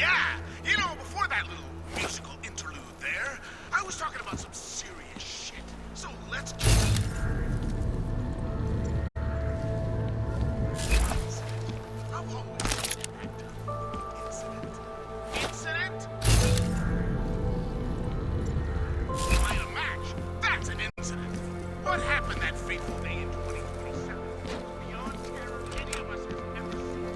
Yeah, you know, before that little musical interlude there, I was talking about some serious shit. So let's keep I've always incident. Incident? Light a match. That's an incident. What happened that fateful day in 2027? Beyond terror any of us has ever seen.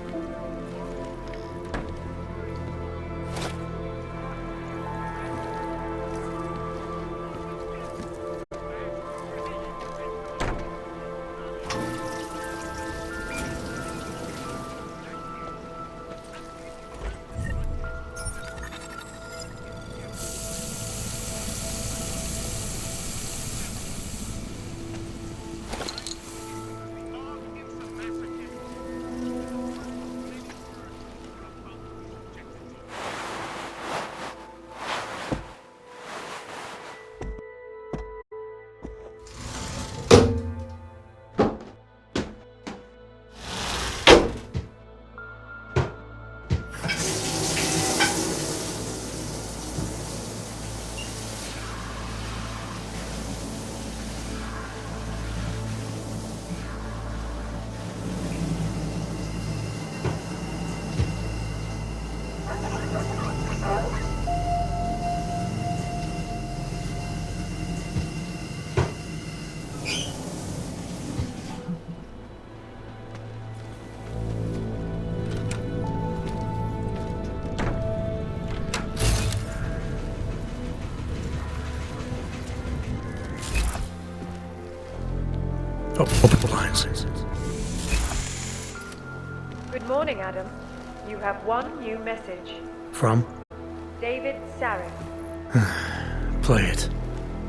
Open the blinds. Good morning, Adam. You have one new message. From? David Sarek. Play it.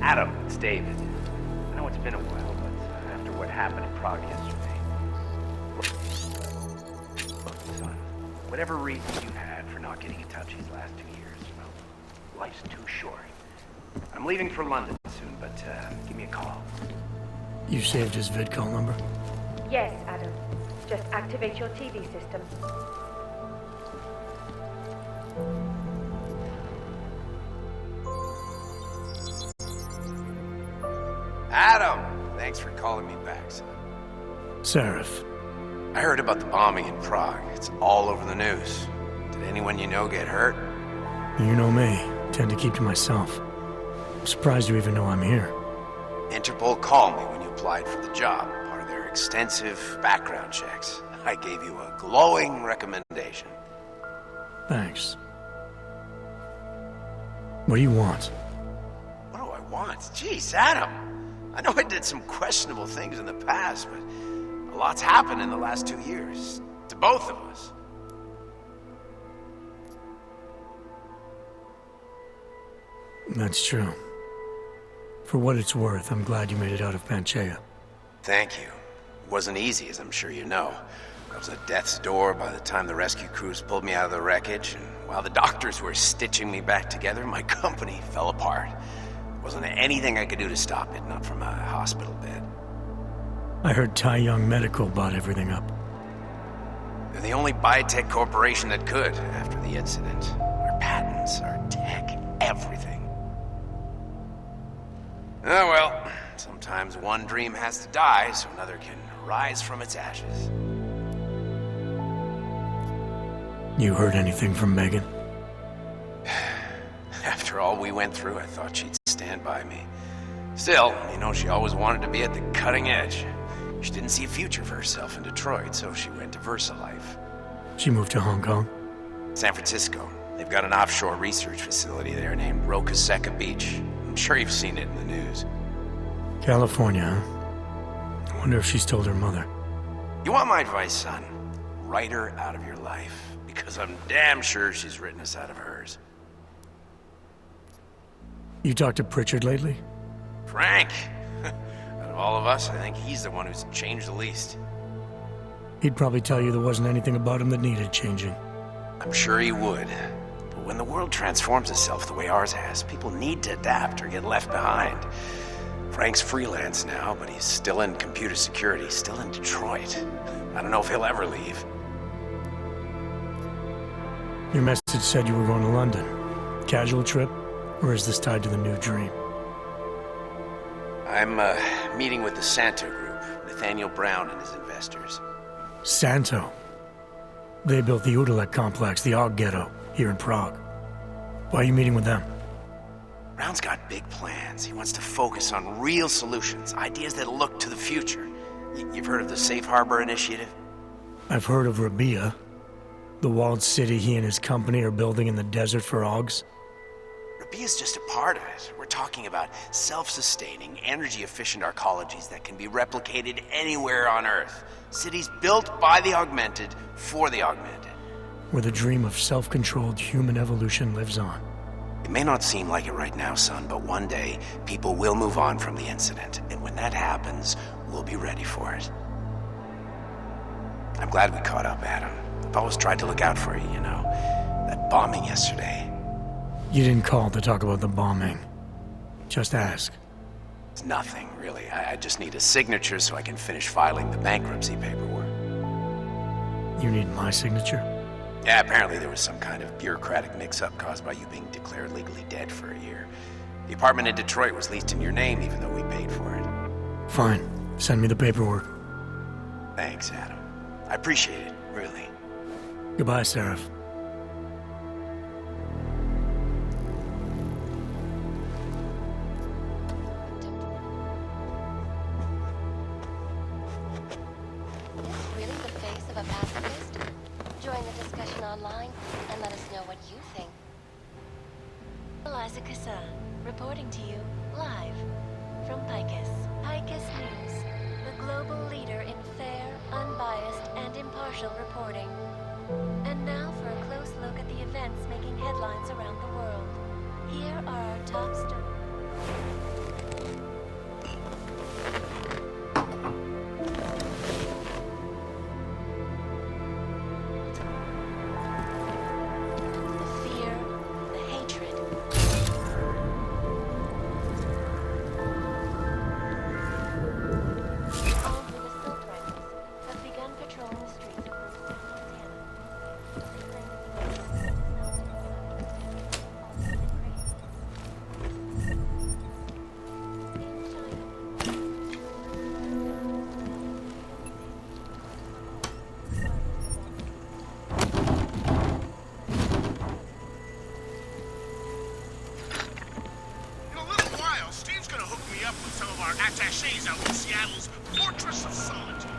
Adam, it's David. I know it's been a while, but after what happened in Prague yesterday... Look, son, whatever reason you had for not getting in touch these last 2 years, well, life's too short. I'm leaving for London soon, but give me a call. You saved his vidcall number? Yes, Adam. Just activate your TV system. Adam! Thanks for calling me back, son. Seraph. I heard about the bombing in Prague. It's all over the news. Did anyone you know get hurt? You know me. Tend to keep to myself. I'm surprised you even know I'm here. Interpol called me when you applied for the job, part of their extensive background checks. I gave you a glowing recommendation. Thanks. What do you want? What do I want? Jeez, Adam! I know I did some questionable things in the past, but a lot's happened in the last 2 years. To both of us. That's true. For what it's worth, I'm glad you made it out of Panchea. Thank you. It wasn't easy, as I'm sure you know. I was at death's door by the time the rescue crews pulled me out of the wreckage, and while the doctors were stitching me back together, my company fell apart. Wasn't anything I could do to stop it, not from a hospital bed. I heard Tai Young Medical bought everything up. They're the only biotech corporation that could, after the incident. Our patents, our tech, everything. Oh well, sometimes one dream has to die so another can rise from its ashes. You heard anything from Megan? After all we went through, I thought she'd stand by me. Still, you know, she always wanted to be at the cutting edge. She didn't see a future for herself in Detroit, so she went to VersaLife. She moved to Hong Kong? San Francisco. They've got an offshore research facility there named Rokaseca Beach. I'm sure you've seen it in the news. California, huh? I wonder if she's told her mother. You want my advice, son? Write her out of your life. Because I'm damn sure she's written us out of hers. You talked to Pritchard lately? Frank! Out of all of us, I think he's the one who's changed the least. He'd probably tell you there wasn't anything about him that needed changing. I'm sure he would. But when the world transforms itself the way ours has, people need to adapt or get left behind. Frank's freelance now, but he's still in computer security, still in Detroit. I don't know if he'll ever leave. Your message said you were going to London. Casual trip? Or is this tied to the new dream? I'm, meeting with the Santo Group, Nathaniel Brown and his investors. Santo? They built the Udalek complex, the Og Ghetto, here in Prague. Why are you meeting with them? Brown's got big plans. He wants to focus on real solutions, ideas that look to the future. You've heard of the Safe Harbor Initiative? I've heard of Rabia, the walled city he and his company are building in the desert for Ogs. Rabia's just a part of it. We're talking about self-sustaining, energy-efficient arcologies that can be replicated anywhere on Earth. Cities built by the augmented, for the augmented. Where the dream of self-controlled human evolution lives on. It may not seem like it right now, son, but one day, people will move on from the incident. And when that happens, we'll be ready for it. I'm glad we caught up, Adam. I've always tried to look out for you, you know. That bombing yesterday. You didn't call to talk about the bombing. Just ask. It's nothing, really. I just need a signature so I can finish filing the bankruptcy paperwork. You need my signature? Yeah, apparently there was some kind of bureaucratic mix-up caused by you being declared legally dead for a year. The apartment in Detroit was leased in your name, even though we paid for it. Fine. Send me the paperwork. Thanks, Adam. I appreciate it, really. Goodbye, Seraph. Really the face of a pacifist? Join the discussion online and let us know what you think. Eliza Kassan, reporting to you live from Picus. Picus News, the global leader in fair, unbiased, and impartial reporting. And now for a close look at the events making headlines around the world. Here are our top stories. Attachés out in Seattle's Fortress of Solitude.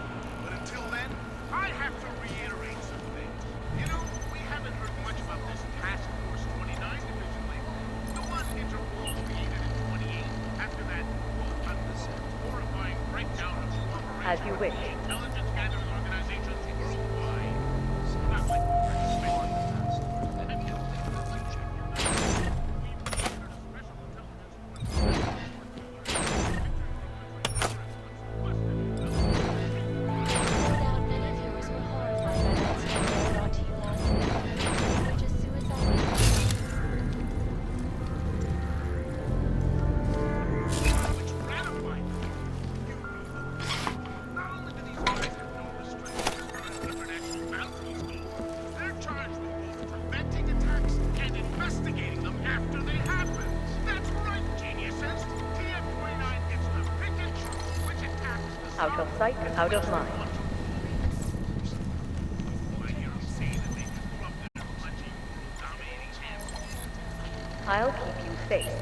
But until then, I have to reiterate some things. You know, we haven't heard much about this Task Force 29 division lately. The one Interpol created in 28 after that, horrifying breakdown of cooperation. As you wish. Intelligence gathering organizations worldwide. Not like we were expecting the task. And you think that's a check your mail. We've ordered a special intelligence force. Out of sight, out of mind. I'll keep you safe.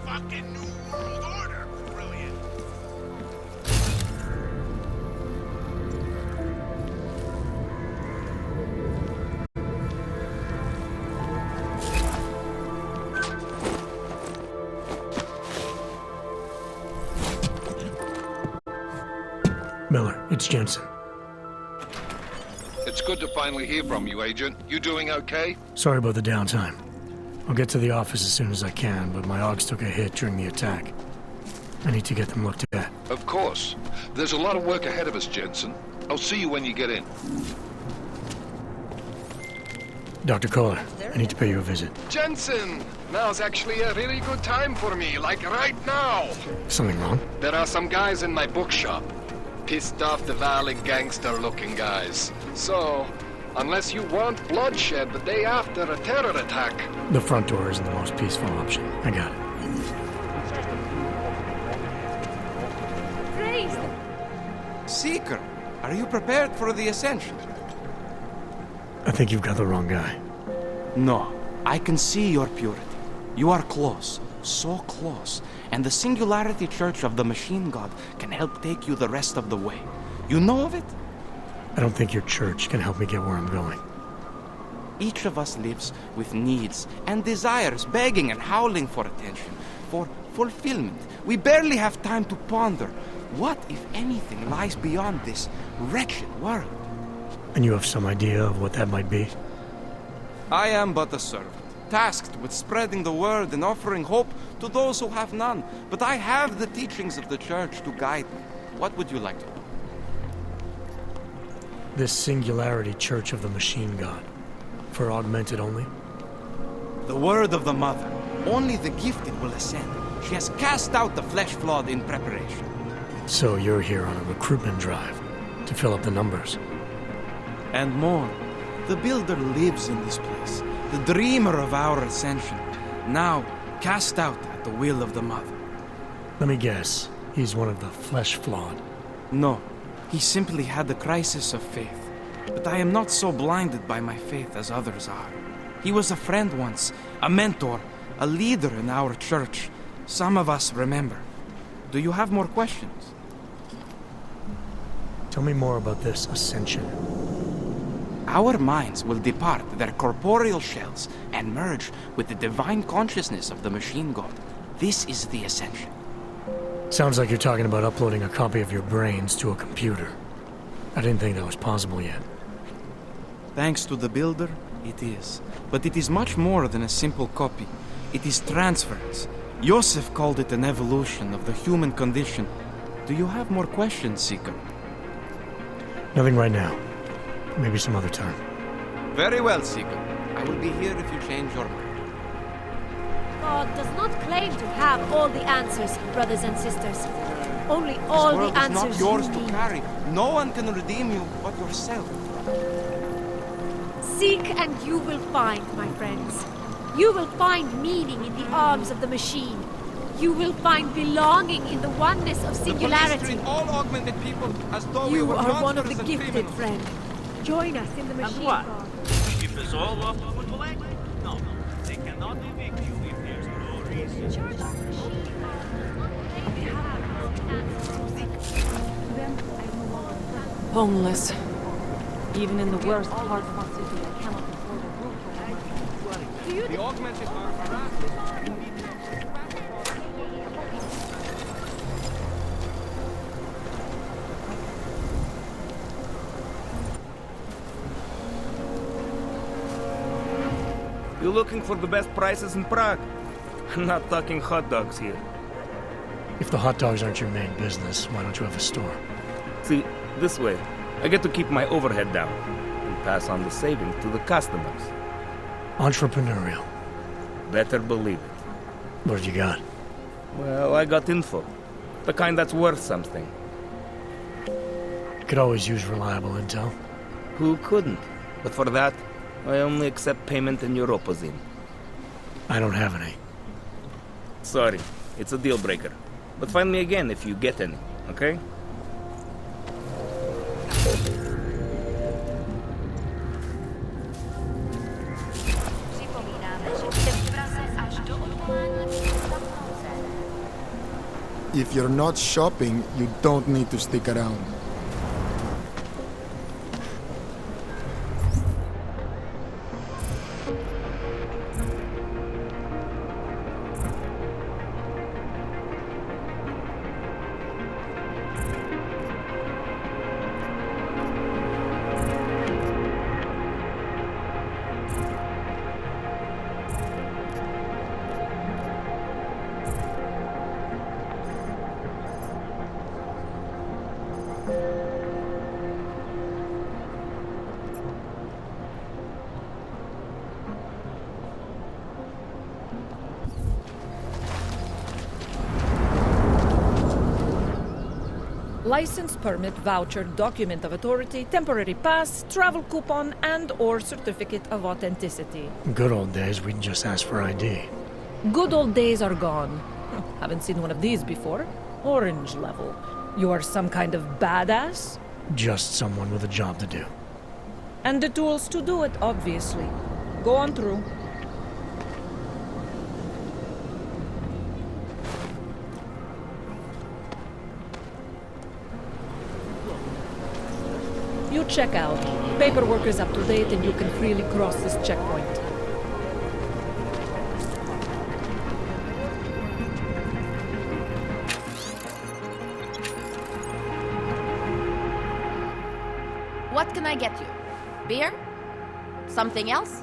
Fucking New World Order! Brilliant! Miller, it's Jensen. It's good to finally hear from you, Agent. You doing okay? Sorry about the downtime. I'll get to the office as soon as I can, but my Ogs took a hit during the attack. I need to get them looked at. Of course. There's a lot of work ahead of us, Jensen. I'll see you when you get in. Dr. Kohler, I need to pay you a visit. Jensen! Now's actually a really good time for me, like right now. Something wrong? There are some guys in my bookshop. Pissed off the Valley gangster-looking guys. So, unless you want bloodshed the day after a terror attack... The front door isn't the most peaceful option. I got it. Seeker, are you prepared for the ascension? I think you've got the wrong guy. No, I can see your purity. You are close, so close, and the Singularity Church of the Machine God can help take you the rest of the way. You know of it? I don't think your church can help me get where I'm going. Each of us lives with needs and desires, begging and howling for attention, for fulfillment. We barely have time to ponder what, if anything, lies beyond this wretched world. And you have some idea of what that might be? I am but a servant, tasked with spreading the word and offering hope to those who have none. But I have the teachings of the church to guide me. What would you like to know? This Singularity Church of the Machine God. For augmented only? The word of the Mother. Only the gifted will ascend. She has cast out the flesh-flawed in preparation. So you're here on a recruitment drive to fill up the numbers. And more. The Builder lives in this place, the dreamer of our ascension, now cast out at the will of the Mother. Let me guess, he's one of the flesh-flawed. No, he simply had a crisis of faith. But I am not so blinded by my faith as others are. He was a friend once, a mentor, a leader in our church. Some of us remember. Do you have more questions? Tell me more about this ascension. Our minds will depart their corporeal shells and merge with the divine consciousness of the Machine God. This is the ascension. Sounds like you're talking about uploading a copy of your brains to a computer. I didn't think that was possible yet. Thanks to the Builder, it is. But it is much more than a simple copy. It is transference. Joseph called it an evolution of the human condition. Do you have more questions, Seeker? Nothing right now. Maybe some other time. Very well, Seeker. I will be here if you change your mind. God does not claim to have all the answers, brothers and sisters. Only all the answers this world is not yours you to need. carry. No one can redeem you but yourself. Seek and you will find, my friends. You will find meaning in the arms of the machine. You will find belonging in the oneness of The police singularity. treat all augmented people as though we You were are one of the monsters and gifted, criminals. friend. Join us in the machine. what? God. Keep us all off the football act? No, they cannot evict you if there's no reason. Homeless. Even in the worst part of our city, I cannot afford a roof over my head. The augmented are harassed. You're looking for the best prices in Prague? I'm not talking hot dogs here. If the hot dogs aren't your main business, why don't you have a store? See, this way, I get to keep my overhead down and pass on the savings to the customers. Entrepreneurial. Better believe it. What have you got? Well, I got info. The kind that's worth something. Could always use reliable intel. Who couldn't? But for that, I only accept payment in Europozine. I don't have any. Sorry, it's a deal breaker. But find me again if you get any, okay? If you're not shopping, you don't need to stick around. License, permit, voucher, document of authority, temporary pass, travel coupon, and/or certificate of authenticity. Good old days, we'd just ask for ID. Good old days are gone. Haven't seen one of these before. Orange level. You are some kind of badass? Just someone with a job to do. And the tools to do it, obviously. Go on through. You check out. Paperwork is up to date and you can freely cross this checkpoint. What can I get you? Beer? Something else?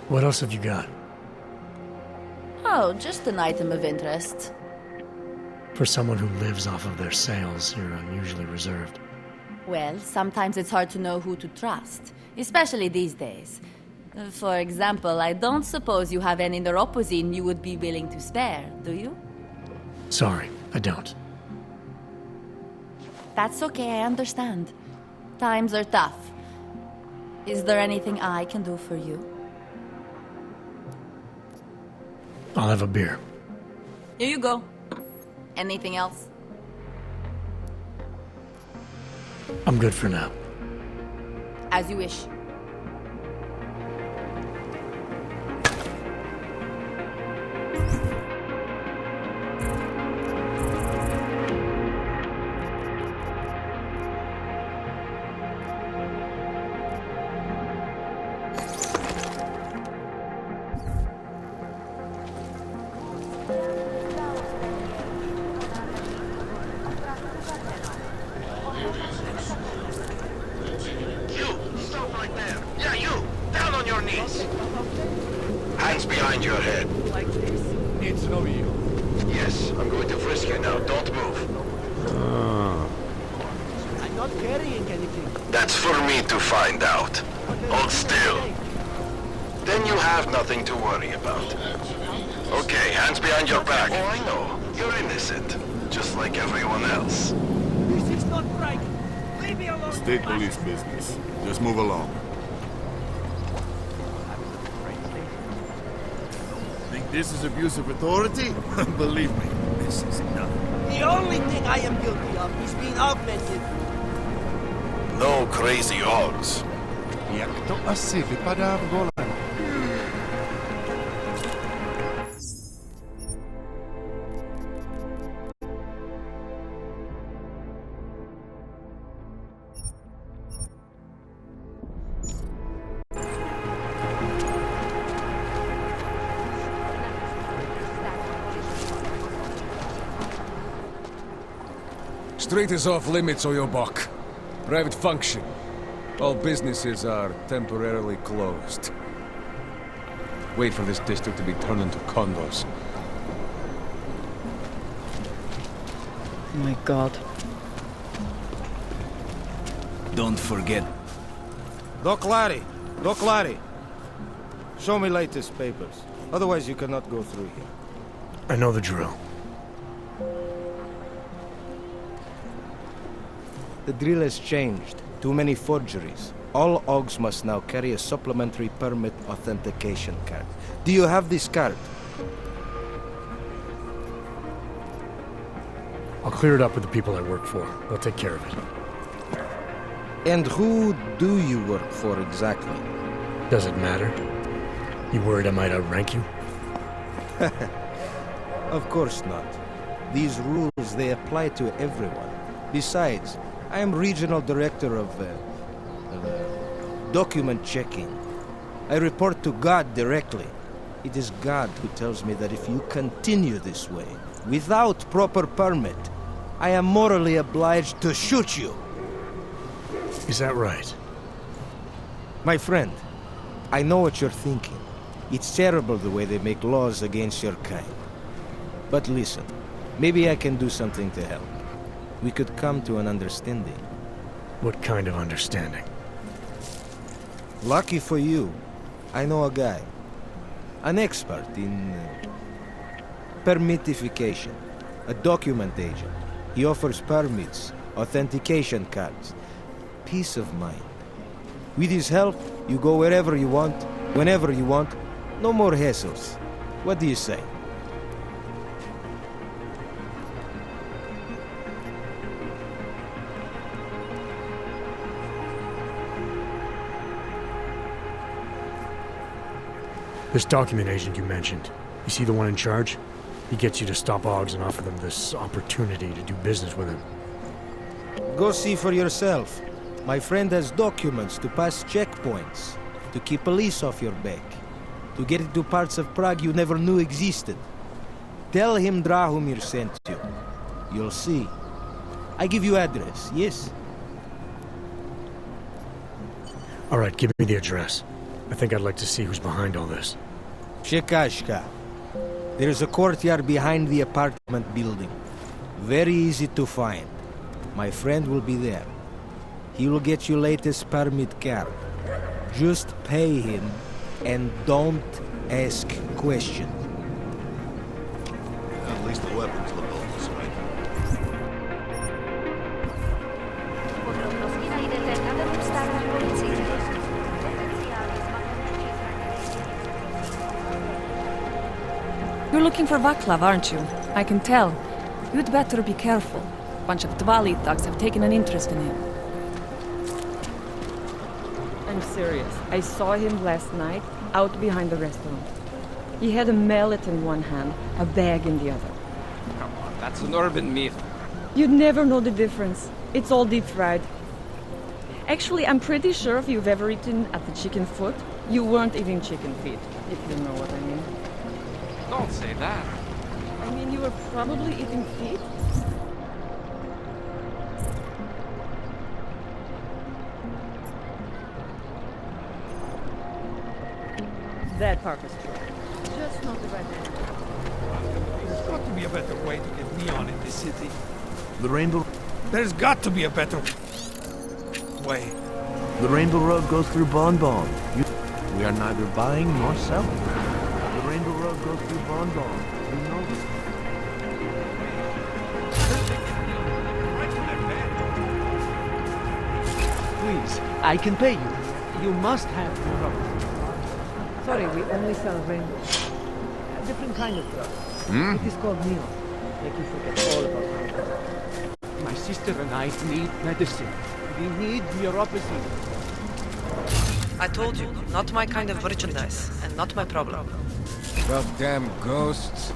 What else have you got? Oh, just an item of interest. For someone who lives off of their sales, you're unusually reserved. Well, sometimes it's hard to know who to trust, especially these days. For example, I don't suppose you have any neuropozyne you would be willing to spare, do you? Sorry, I don't. That's okay, I understand. Times are tough. Is there anything I can do for you? I'll have a beer. Here you go. Anything else? I'm good for now. As you wish. Hands behind your head. It's no you. Yes, I'm going to frisk you now. Don't move. I'm not carrying anything. That's for me to find out. Hold still. Then you have nothing to worry about. Okay, hands behind your back. Oh, I know. You're innocent. Just like everyone else. This is not right. Leave me alone. State police business. Just move along. Think this is abuse of authority? Believe me, this is nothing. The only thing I am guilty of is being augmented. No crazy odds. Jak to asi vypadá v gole? Street is off limits, or your buck. Private function. All businesses are temporarily closed. Wait for this district to be turned into condos. My God. Don't forget. Doc Larry! Doc Larry! Show me latest papers. Otherwise you cannot go through here. I know the drill. The drill has changed. Too many forgeries. All OGs must now carry a supplementary permit authentication card. Do you have this card? I'll clear it up with the people I work for. They'll take care of it. And who do you work for exactly? Does it matter? You worried I might outrank you? Of course not. These rules, they apply to everyone. Besides, I am regional director of document checking. I report to God directly. It is God who tells me that if you continue this way, without proper permit, I am morally obliged to shoot you. Is that right? My friend, I know what you're thinking. It's terrible the way they make laws against your kind. But listen, maybe I can do something to help. We could come to an understanding. What kind of understanding? Lucky for you, I know a guy. An expert in permitification. A document agent. He offers permits, authentication cards. Peace of mind. With his help, you go wherever you want, whenever you want. No more hassles. What do you say? This document agent you mentioned, you see the one in charge? He gets you to stop Augs and offer them this opportunity to do business with him. Go see for yourself. My friend has documents to pass checkpoints, to keep police off your back, to get into parts of Prague you never knew existed. Tell him Drahomir sent you. You'll see. I give you address, yes? All right, give me the address. I think I'd like to see who's behind all this. Chekashka. There's a courtyard behind the apartment building. Very easy to find. My friend will be there. He will get you latest permit card. Just pay him and don't ask questions. At least the weapons look all this way. You're looking for Vaclav, aren't you? I can tell. You'd better be careful. A bunch of Dvali thugs have taken an interest in him. I'm serious. I saw him last night, out behind the restaurant. He had a mallet in one hand, a bag in the other. Come on, that's an urban myth. You'd never know the difference. It's all deep fried. Actually, I'm pretty sure if you've ever eaten at the Chicken Foot, you weren't eating chicken feet, if you know what I mean. Don't say that. I mean, you were probably eating feet? That part is true. Just not the right one. There's got to be a better way to get neon in this city. The Rainbow... There's got to be a better way. The Rainbow Road goes through Bon Bon. We are neither buying nor selling. The Rainbow Road goes through Bon Bon. You know this. Please, I can pay you. You must have the rope. Sorry, we only sell rainbow. A different kind of drug. It is called neon. Make you forget all about it. My sister and I need medicine. We need neuropathy. I told you, not my kind of merchandise, and not my problem. Goddamn ghosts.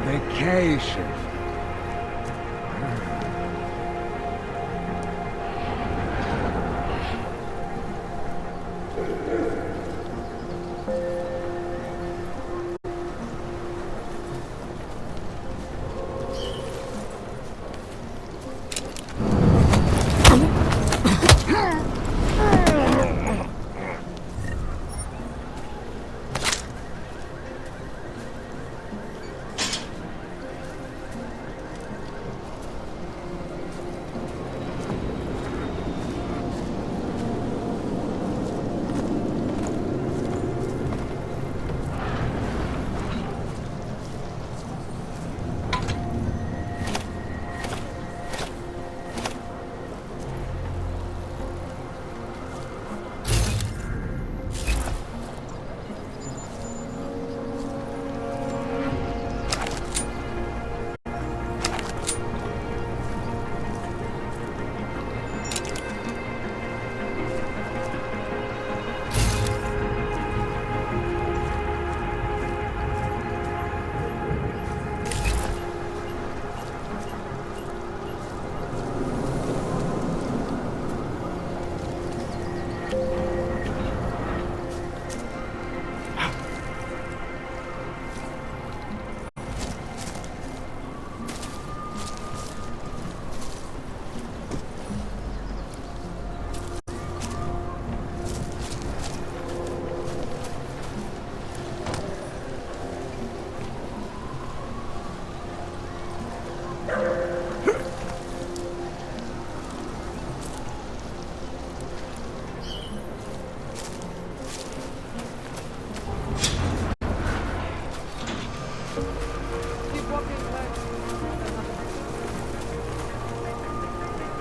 Vacation.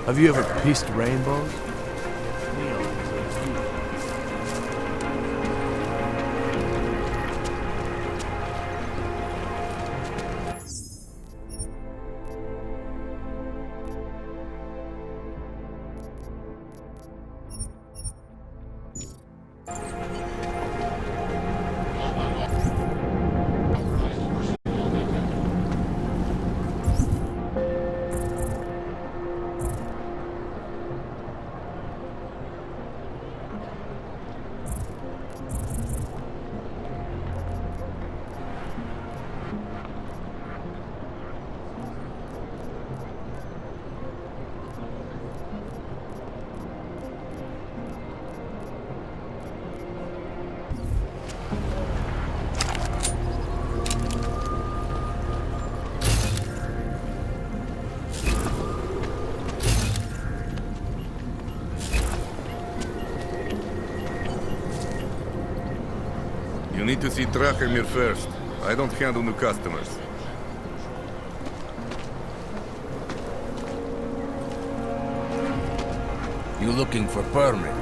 Have you ever pissed rainbows? You need to see Drachemir first. I don't handle new customers. You looking for permit?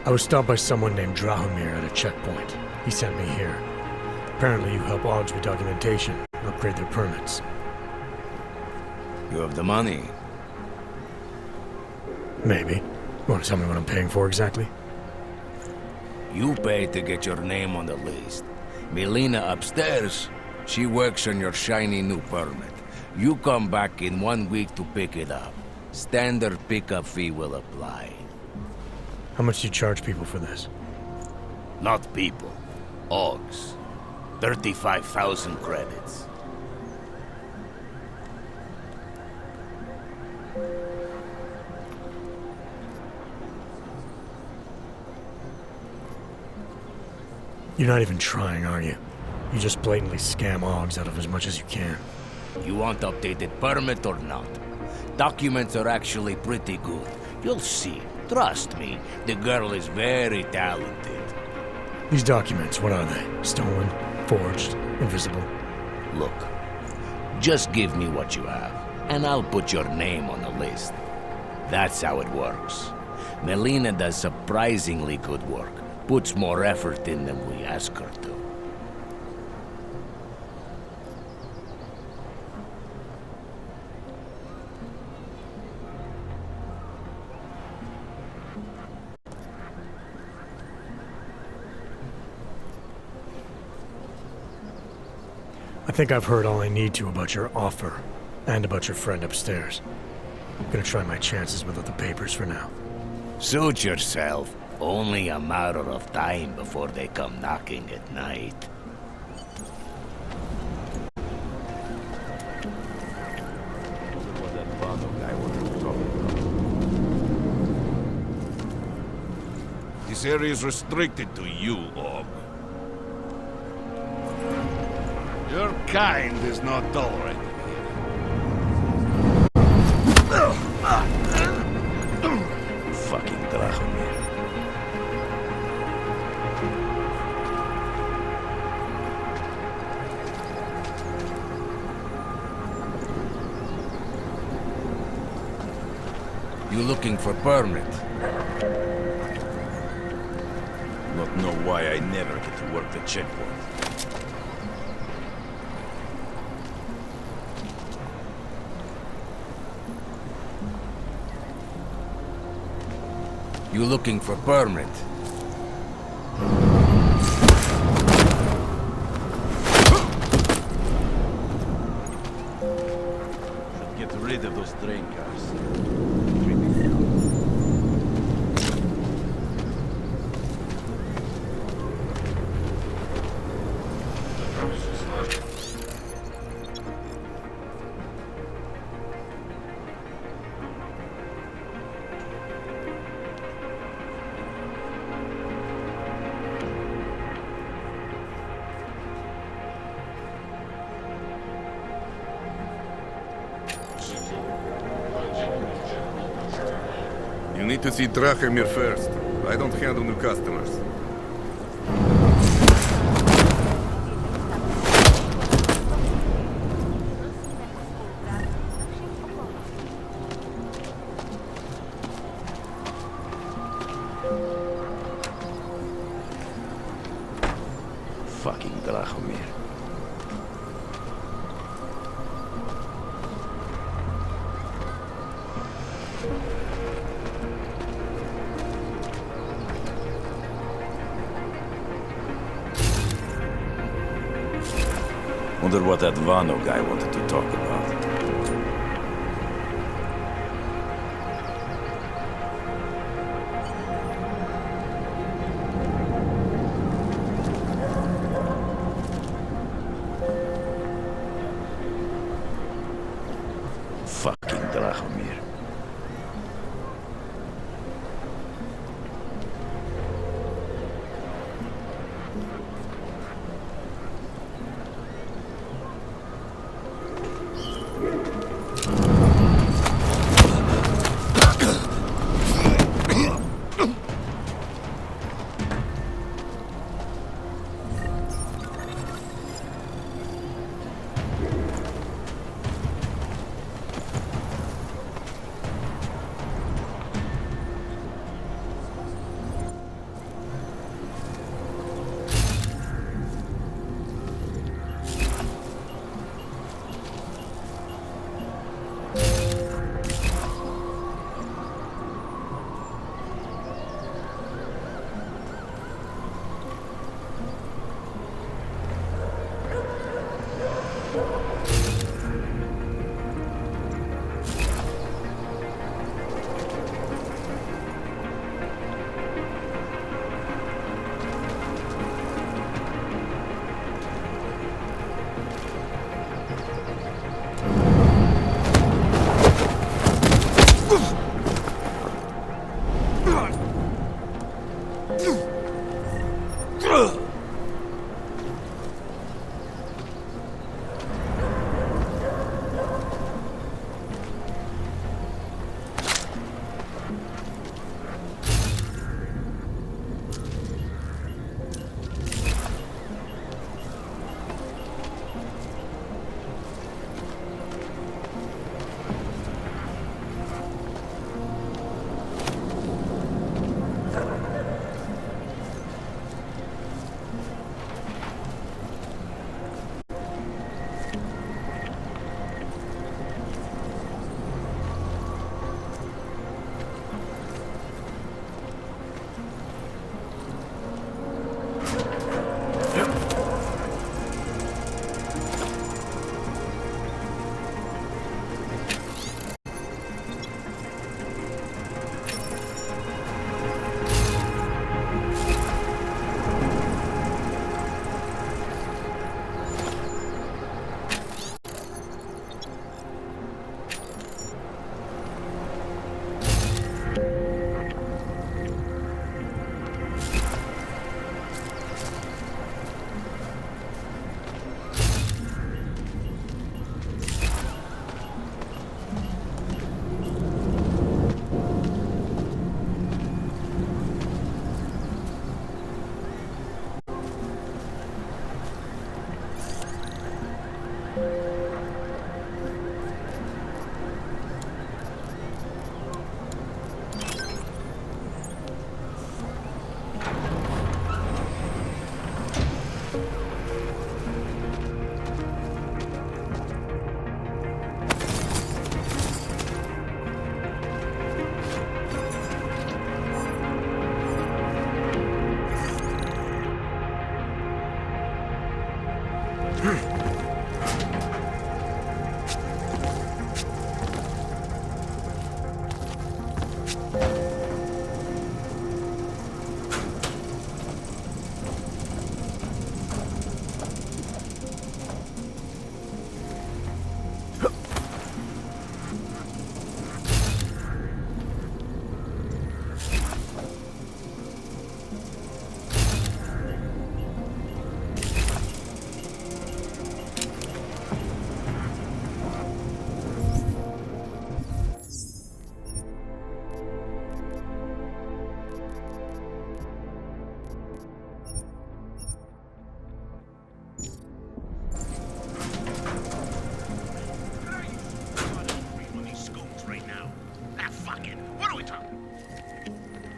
I was stopped by someone named Drahomir at a checkpoint. He sent me here. Apparently you help Augs with documentation and upgrade their permits. You have the money? Maybe. You want to tell me what I'm paying for exactly? You pay to get your name on the list. Melina upstairs, she works on your shiny new permit. You come back in 1 week to pick it up. Standard pickup fee will apply. How much do you charge people for this? Not people. Augs. 35,000 credits. You're not even trying, are you? You just blatantly scam Augs out of as much as you can. You want updated permit or not? Documents are actually pretty good. You'll see. Trust me, the girl is very talented. These documents, what are they? Stolen? Forged? Invisible? Look, just give me what you have, and I'll put your name on the list. That's how it works. Melina does surprisingly good work. Puts more effort in than we ask her to. I think I've heard all I need to about your offer, and about your friend upstairs. I'm gonna try my chances without the papers for now. Suit yourself. Only a matter of time before they come knocking at night. This area is restricted to you, Aug. Your kind is not tolerated here. Fucking Drahomir. You looking for permit? Not know why I never get to work the checkpoint. You looking for permit? Should get rid of those train cars. You need to see Drachemir first. I don't handle new customers. Drahomir. Wonder what that Vano guy wanted to talk about. Fucking Drahomir.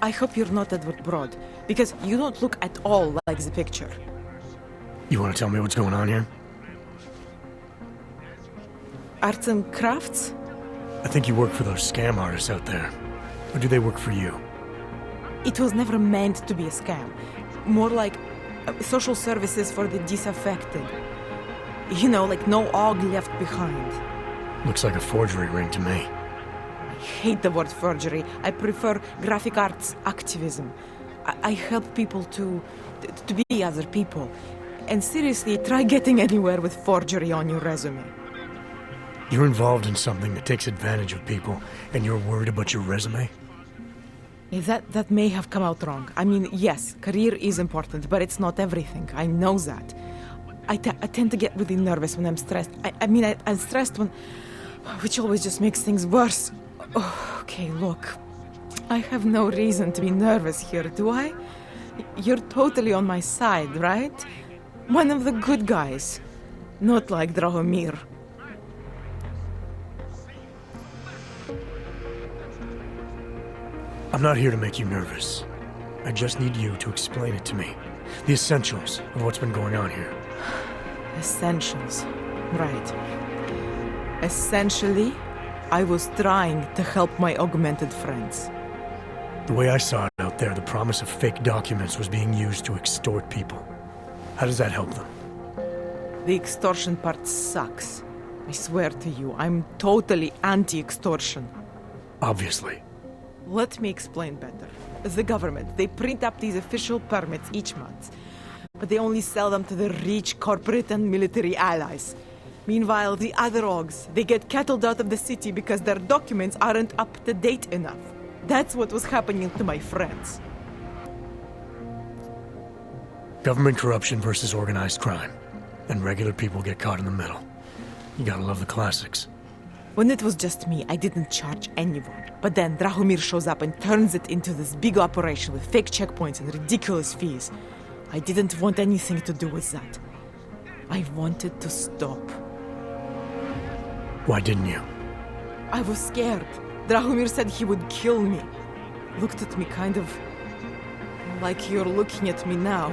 I hope you're not Edward Broad, because you don't look at all like the picture. You want to tell me what's going on here? Arts and crafts? I think you work for those scam artists out there. Or do they work for you? It was never meant to be a scam. More like social services for the disaffected. You know, like no og left behind. Looks like a forgery ring to me. I hate the word forgery. I prefer graphic arts activism. I help people to be other people. And seriously, try getting anywhere with forgery on your resume. You're involved in something that takes advantage of people, and you're worried about your resume? That may have come out wrong. I mean, yes, career is important, but it's not everything. I know that. I tend to get really nervous when I'm stressed. I'm stressed when... which always just makes things worse. Oh, okay, look. I have no reason to be nervous here, do I? You're totally on my side, right? One of the good guys. Not like Drahomir. I'm not here to make you nervous. I just need you to explain it to me. The essentials of what's been going on here. Essentials. Right. Essentially, I was trying to help my augmented friends. The way I saw it out there, the promise of fake documents was being used to extort people. How does that help them? The extortion part sucks. I swear to you, I'm totally anti-extortion. Obviously. Let me explain better. The government, they print up these official permits each month, but they only sell them to the rich corporate and military allies. Meanwhile, the other Augs, they get cattled out of the city because their documents aren't up to date enough. That's what was happening to my friends. Government corruption versus organized crime. And regular people get caught in the middle. You gotta love the classics. When it was just me, I didn't charge anyone. But then Drahomir shows up and turns it into this big operation with fake checkpoints and ridiculous fees. I didn't want anything to do with that. I wanted to stop. Why didn't you? I was scared. Drahomir said he would kill me. Looked at me kind of like you're looking at me now.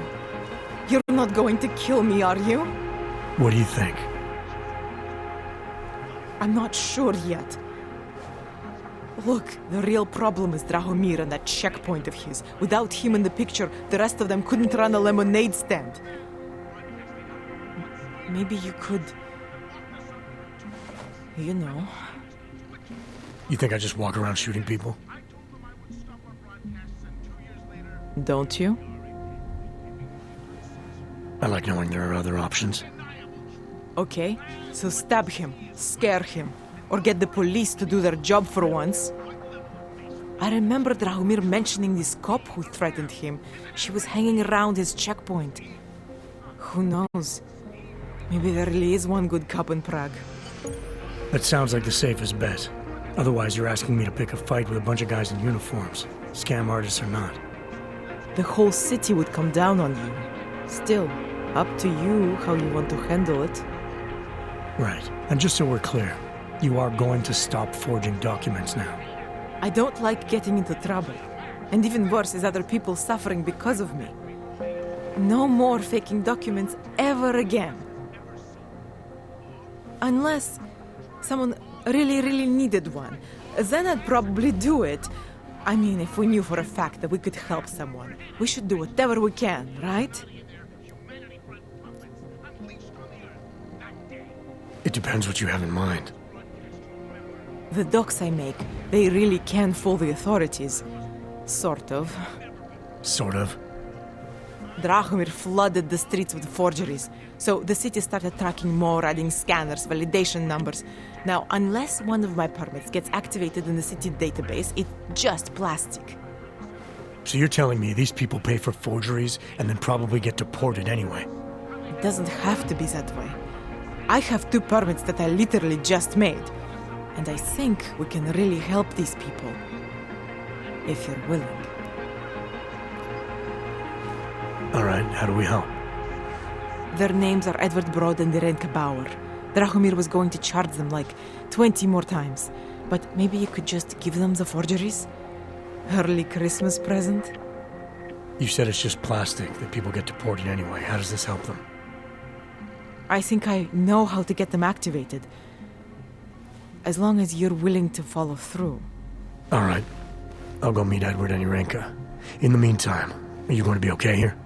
You're not going to kill me, are you? What do you think? I'm not sure yet. Look, the real problem is Drahomir and that checkpoint of his. Without him in the picture, the rest of them couldn't run a lemonade stand. Maybe you could... you know... You think I just walk around shooting people? Don't you? I like knowing there are other options. Okay, so stab him, scare him, or get the police to do their job for once. I remember Drahomir mentioning this cop who threatened him. She was hanging around his checkpoint. Who knows? Maybe there really is one good cop in Prague. That sounds like the safest bet. Otherwise, you're asking me to pick a fight with a bunch of guys in uniforms. Scam artists or not. The whole city would come down on you. Still, up to you how you want to handle it. Right. And just so we're clear, you are going to stop forging documents now. I don't like getting into trouble. And even worse is other people suffering because of me. No more faking documents ever again. Unless someone really needed one. Then I'd probably do it. I mean, if we knew for a fact that we could help someone, we should do whatever we can, right? It depends what you have in mind. The docs I make, they really can fool the authorities. Sort of. Sort of? Drahomir flooded the streets with forgeries, so the city started tracking more, adding scanners, validation numbers. Now, unless one of my permits gets activated in the city database, it's just plastic. So you're telling me these people pay for forgeries and then probably get deported anyway? It doesn't have to be that way. I have 2 permits that I literally just made. And I think we can really help these people. If you're willing. Alright, how do we help? Their names are Edward Broad and Irenka Bauer. Drahomir was going to charge them like 20 more times. But maybe you could just give them the forgeries? Early Christmas present? You said it's just plastic, that people get deported anyway. How does this help them? I think I know how to get them activated. As long as you're willing to follow through. All right. I'll go meet Edward and Yurenka. In the meantime, are you going to be okay here?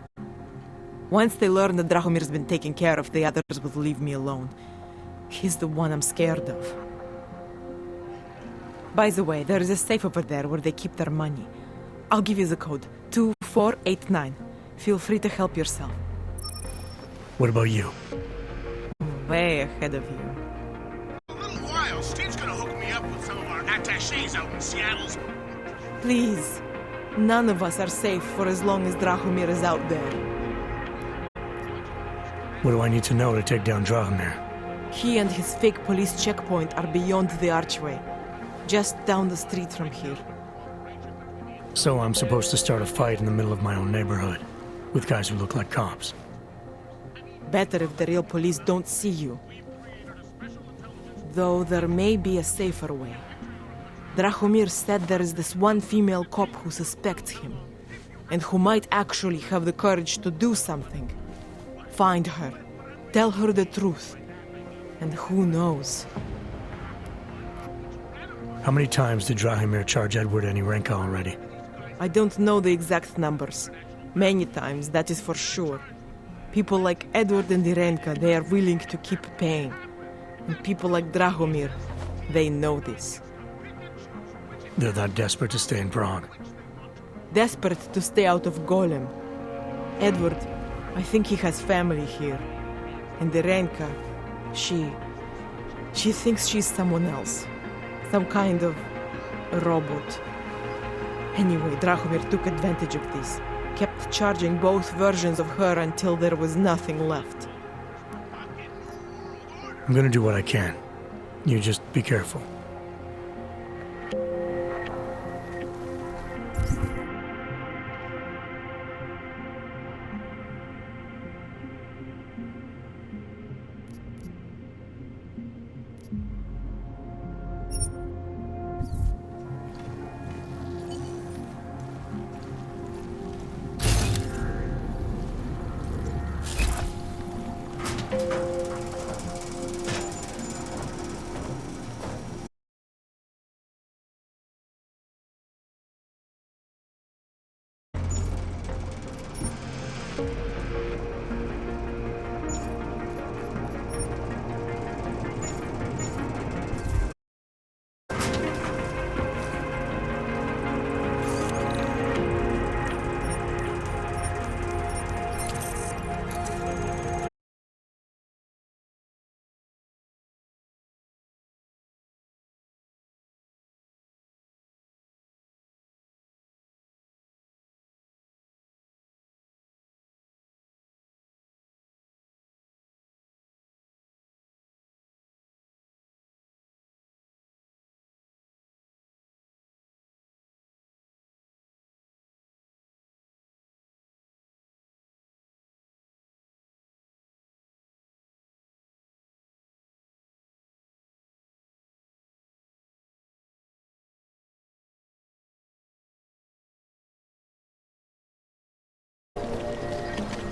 Once they learn that Drahomir's been taken care of, the others will leave me alone. He's the one I'm scared of. By the way, there is a safe over there where they keep their money. I'll give you the code. 2489. Feel free to help yourself. What about you? Way ahead of you. In a little while, Steve's gonna hook me up with some of our attachés out in Seattle's. Please. None of us are safe for as long as Drahomir is out there. What do I need to know to take down Drahomir? He and his fake police checkpoint are beyond the archway. Just down the street from here. So I'm supposed to start a fight in the middle of my own neighborhood, with guys who look like cops. Better if the real police don't see you. Though there may be a safer way. Drahomir said there is this one female cop who suspects him, and who might actually have the courage to do something. Find her, tell her the truth, and who knows? How many times did Drahomir charge Edward and Yurenka already? I don't know the exact numbers. Many times, that is for sure. People like Edward and Yurenka, they are willing to keep paying. And people like Drahomir, they know this. They're that desperate to stay in Prague. Desperate to stay out of Golem. Edward, I think he has family here. And Yurenka, she thinks she's someone else. Some kind of robot. Anyway, Drahomir took advantage of this. Kept charging both versions of her until there was nothing left. I'm gonna do what I can. You just be careful.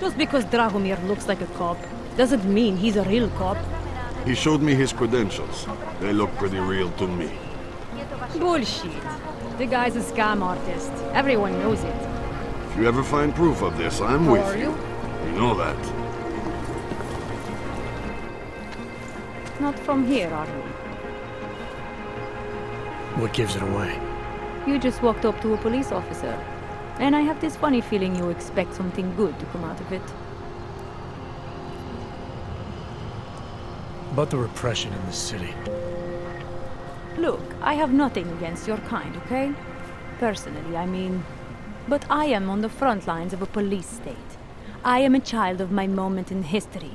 Just because Drahomir looks like a cop doesn't mean he's a real cop. He showed me his credentials. They look pretty real to me. Bullshit. The guy's a scam artist. Everyone knows it. If you ever find proof of this, I'm How with are you. You know that. Not from here, are you? What gives it away? You just walked up to a police officer. And I have this funny feeling you expect something good to come out of it. About the repression in the city. Look, I have nothing against your kind, okay? Personally, I mean. But I am on the front lines of a police state. I am a child of my moment in history.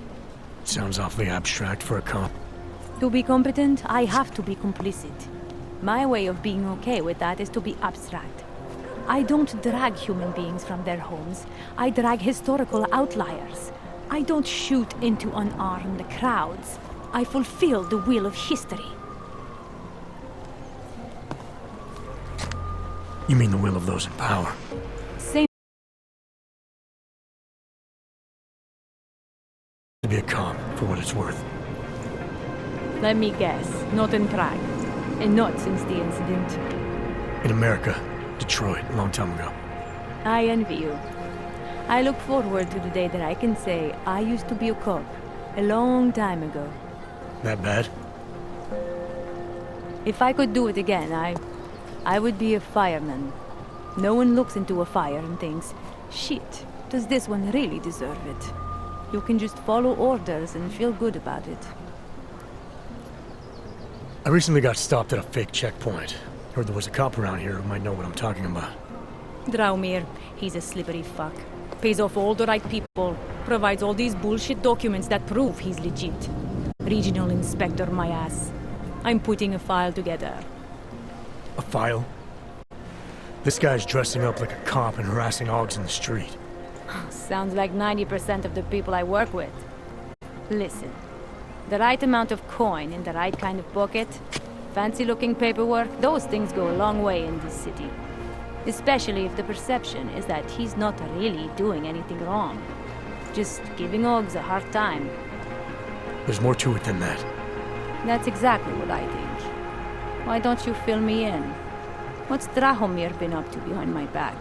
Sounds awfully abstract for a cop. To be competent, I have to be complicit. My way of being okay with that is to be abstract. I don't drag human beings from their homes. I drag historical outliers. I don't shoot into unarmed crowds. I fulfill the will of history. You mean the will of those in power? Same. To be a cop. for what it's worth. Let me guess, not in Prague. And not since the incident. In America, Detroit, a long time ago. I envy you. I look forward to the day that I can say I used to be a cop a long time ago. That bad? If I could do it again, I would be a fireman. No one looks into a fire and thinks, shit, does this one really deserve it? You can just follow orders and feel good about it. I recently got stopped at a fake checkpoint. Heard there was a cop around here who might know what I'm talking about. Draumir, he's a slippery fuck. Pays off all the right people. Provides all these bullshit documents that prove he's legit. Regional inspector, my ass. I'm putting a file together. A file? This guy's dressing up like a cop and harassing hogs in the street. Sounds like 90% of the people I work with. Listen, the right amount of coin in the right kind of pocket, fancy-looking paperwork, those things go a long way in this city. Especially if the perception is that he's not really doing anything wrong. Just giving hogs a hard time. There's more to it than that. That's exactly what I think. Why don't you fill me in? What's Drahomir been up to behind my back?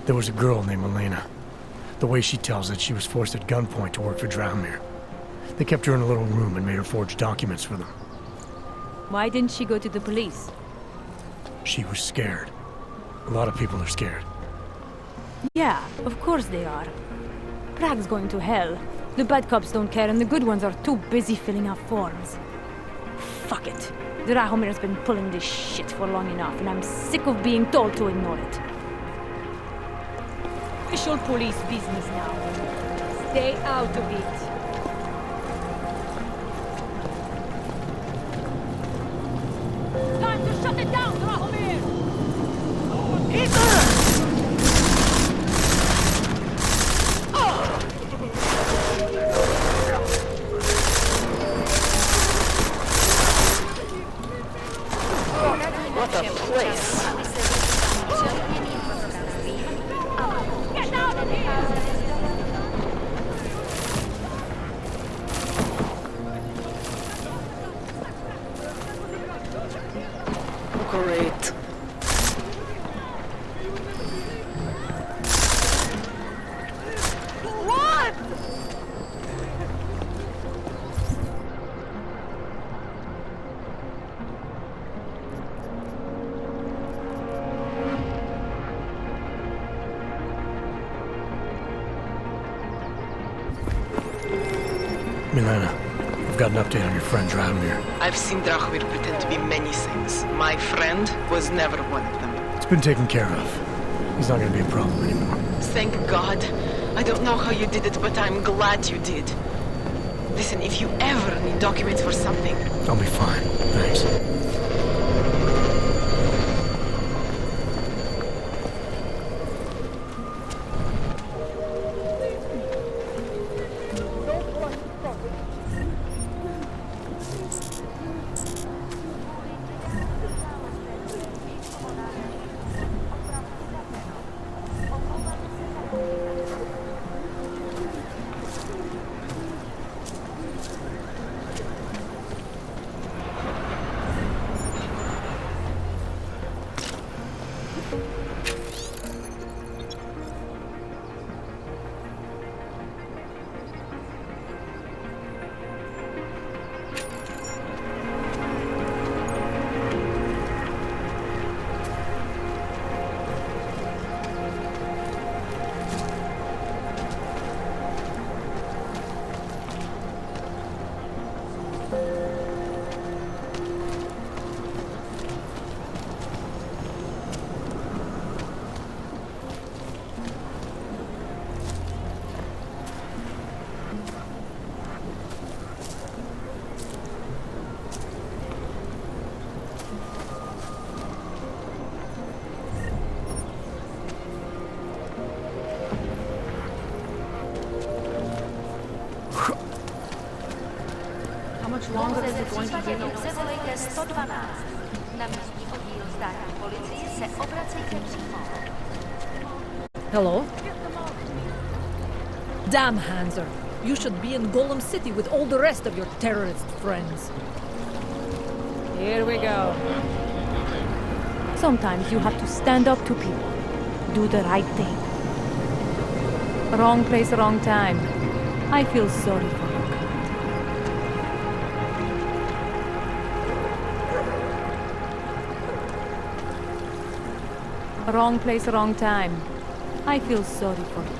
There was a girl named Elena. The way she tells it, she was forced at gunpoint to work for Drahomir. They kept her in a little room and made her forge documents for them. Why didn't she go to the police? She was scared. A lot of people are scared. Yeah, of course they are. Prague's going to hell. The bad cops don't care and the good ones are too busy filling out forms. Fuck it. Drahomir's been pulling this shit for long enough and I'm sick of being told to ignore it. Official police business now. Stay out of it. Time to shut it down, Drahomir! What a place! Get out of here! Great. What? Milena, I've got an update on your friend Drahomir. I've seen Drahomir pretend to be many things. My friend was never one of them. It's been taken care of. He's not gonna be a problem anymore. Thank God. I don't know how you did it, but I'm glad you did. Listen, if you ever need documents for something... I'll be fine. Thanks. longer is it going to be? Zavolejte 112. Na místní oddíl státní policie se obracejte přímo. Hello? Damn, Hanser. You should be in Golem City with all the rest of your terrorist friends. Here we go. Sometimes you have to stand up to people. Do the right thing. Wrong place, wrong time. I feel sorry for you. Wrong place, wrong time. I feel sorry for you.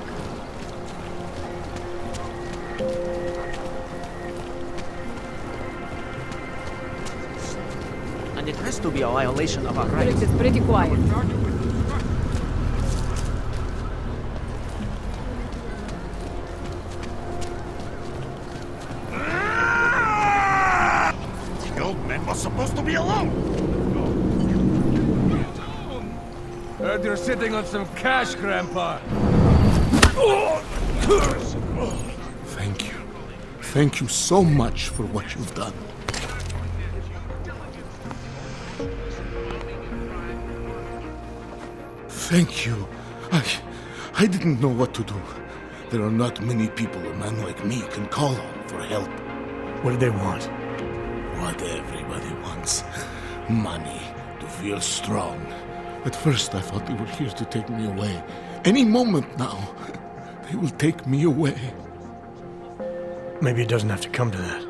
And it has to be a violation of our rights. Felix is pretty quiet. The old man was supposed to be alone. Heard you're sitting on some cash, Grandpa. Thank you. Thank you so much for what you've done. Thank you. I didn't know what to do. There are not many people a man like me can call on for help. What did they want? What everybody wants. Money, to feel strong. At first I thought they were here to take me away. Any moment now, they will take me away. Maybe it doesn't have to come to that.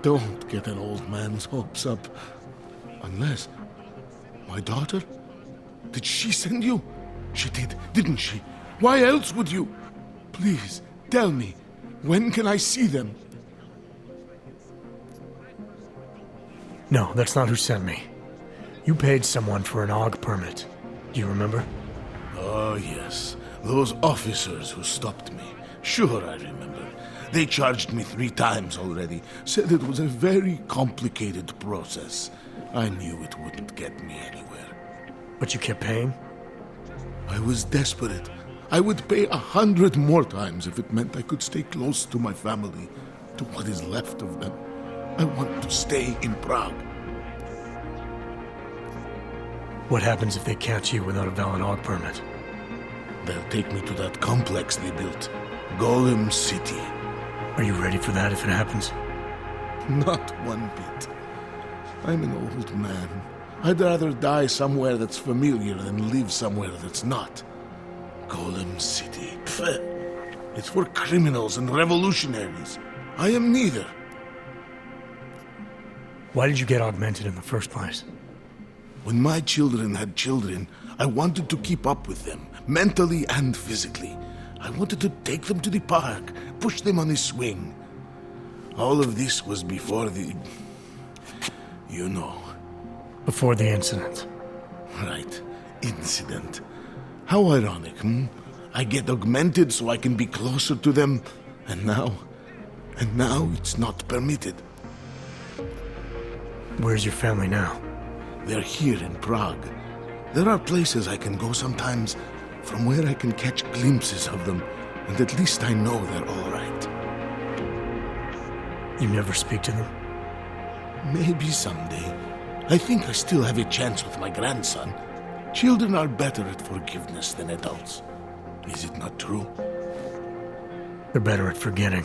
Don't get an old man's hopes up. Unless... My daughter? Did she send you? She did, didn't she? Why else would you? Please, tell me. When can I see them? No, that's not who sent me. You paid someone for an AUG permit. Do you remember? Oh, yes. Those officers who stopped me. Sure, I remember. They charged me 3 times already. Said it was a very complicated process. I knew it wouldn't get me anywhere. But you kept paying? I was desperate. I would pay 100 more times if it meant I could stay close to my family, to what is left of them. I want to stay in Prague. What happens if they catch you without a valid AUG permit? They'll take me to that complex they built. Golem City. Are you ready for that if it happens? Not one bit. I'm an old man. I'd rather die somewhere that's familiar than live somewhere that's not. Golem City. Pfft. It's for criminals and revolutionaries. I am neither. Why did you get augmented in the first place? When my children had children, I wanted to keep up with them, mentally and physically. I wanted to take them to the park, push them on a swing. All of this was before the... You know. Before the incident. Right. Incident. How ironic, hmm? I get augmented so I can be closer to them, and now it's not permitted. Where's your family now? They're here in Prague. There are places I can go sometimes from where I can catch glimpses of them, and at least I know they're all right. You never speak to them? Maybe someday. I think I still have a chance with my grandson. Children are better at forgiveness than adults. Is it not true? They're better at forgetting.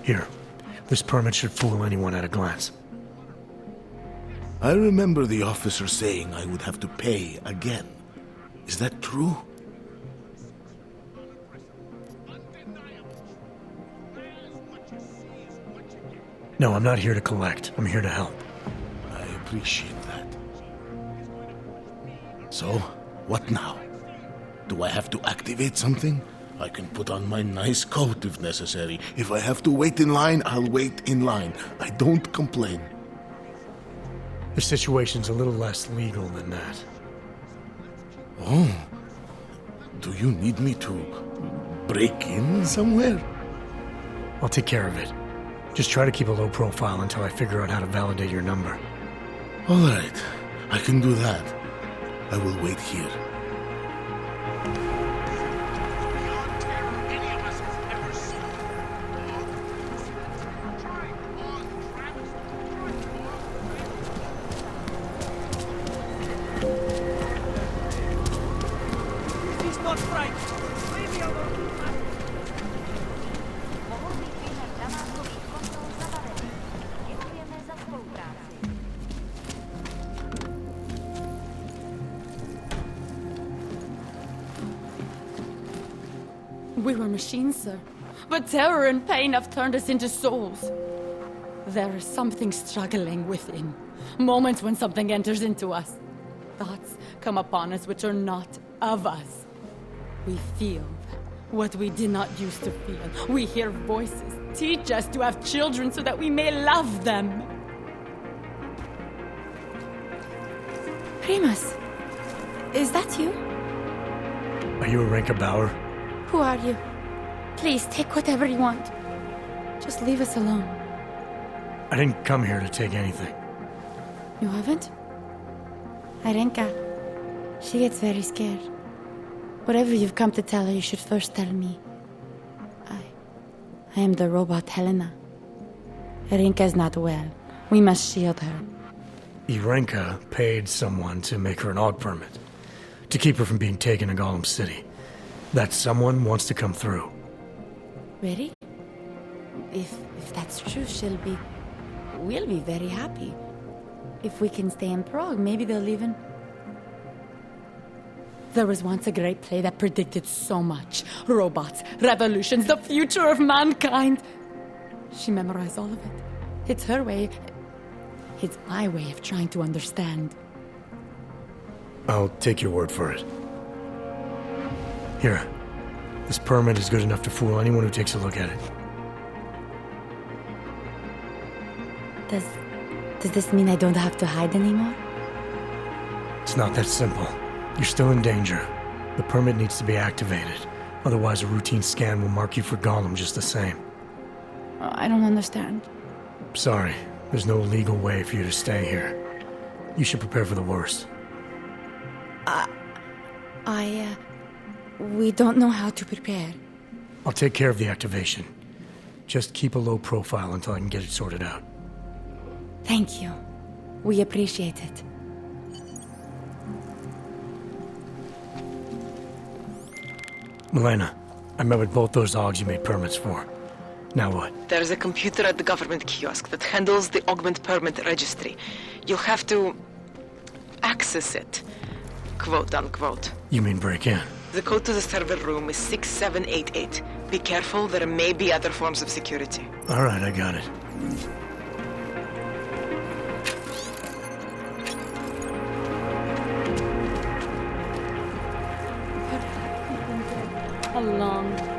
Here, this permit should fool anyone at a glance. I remember the officer saying I would have to pay again. Is that true? No, I'm not here to collect. I'm here to help. I appreciate that. So, what now? Do I have to activate something? I can put on my nice coat if necessary. If I have to wait in line, I'll wait in line. I don't complain. The situation's a little less legal than that. Oh. Do you need me to break in somewhere? I'll take care of it. Just try to keep a low profile until I figure out how to validate your number. All right. I can do that. I will wait here. not right! Leave me alone! We were machines, sir. But terror and pain have turned us into souls. There is something struggling within. Moments when something enters into us. Thoughts come upon us which are not of us. We feel what we did not used to feel. We hear voices teach us to have children so that we may love them. Primus, is that you? Are you Arenka Bauer? Who are you? Please, take whatever you want. Just leave us alone. I didn't come here to take anything. You haven't? Arenka, she gets very scared. Whatever you've come to tell her, you should first tell me. I am the robot Helena. Arenka's not well. We must shield her. Arenka paid someone to make her an AUG permit. To keep her from being taken to Golem City. That someone wants to come through. Really? If that's true, we'll be very happy. If we can stay in Prague, maybe they'll even... There was once a great play that predicted so much. Robots, revolutions, the future of mankind. She memorized all of it. It's her way. It's my way of trying to understand. I'll take your word for it. Here. This permit is good enough to fool anyone who takes a look at it. Does this mean I don't have to hide anymore? It's not that simple. You're still in danger. The permit needs to be activated. Otherwise, a routine scan will mark you for Golem just the same. I don't understand. Sorry. There's no legal way for you to stay here. You should prepare for the worst. We don't know how to prepare. I'll take care of the activation. Just keep a low profile until I can get it sorted out. Thank you. We appreciate it. Milena, I met with both those AUGs you made permits for. Now what? There's a computer at the government kiosk that handles the augment permit registry. You'll have to access it, quote unquote. You mean break in? The code to the server room is 6788. Be careful, there may be other forms of security. All right, I got it. A long time.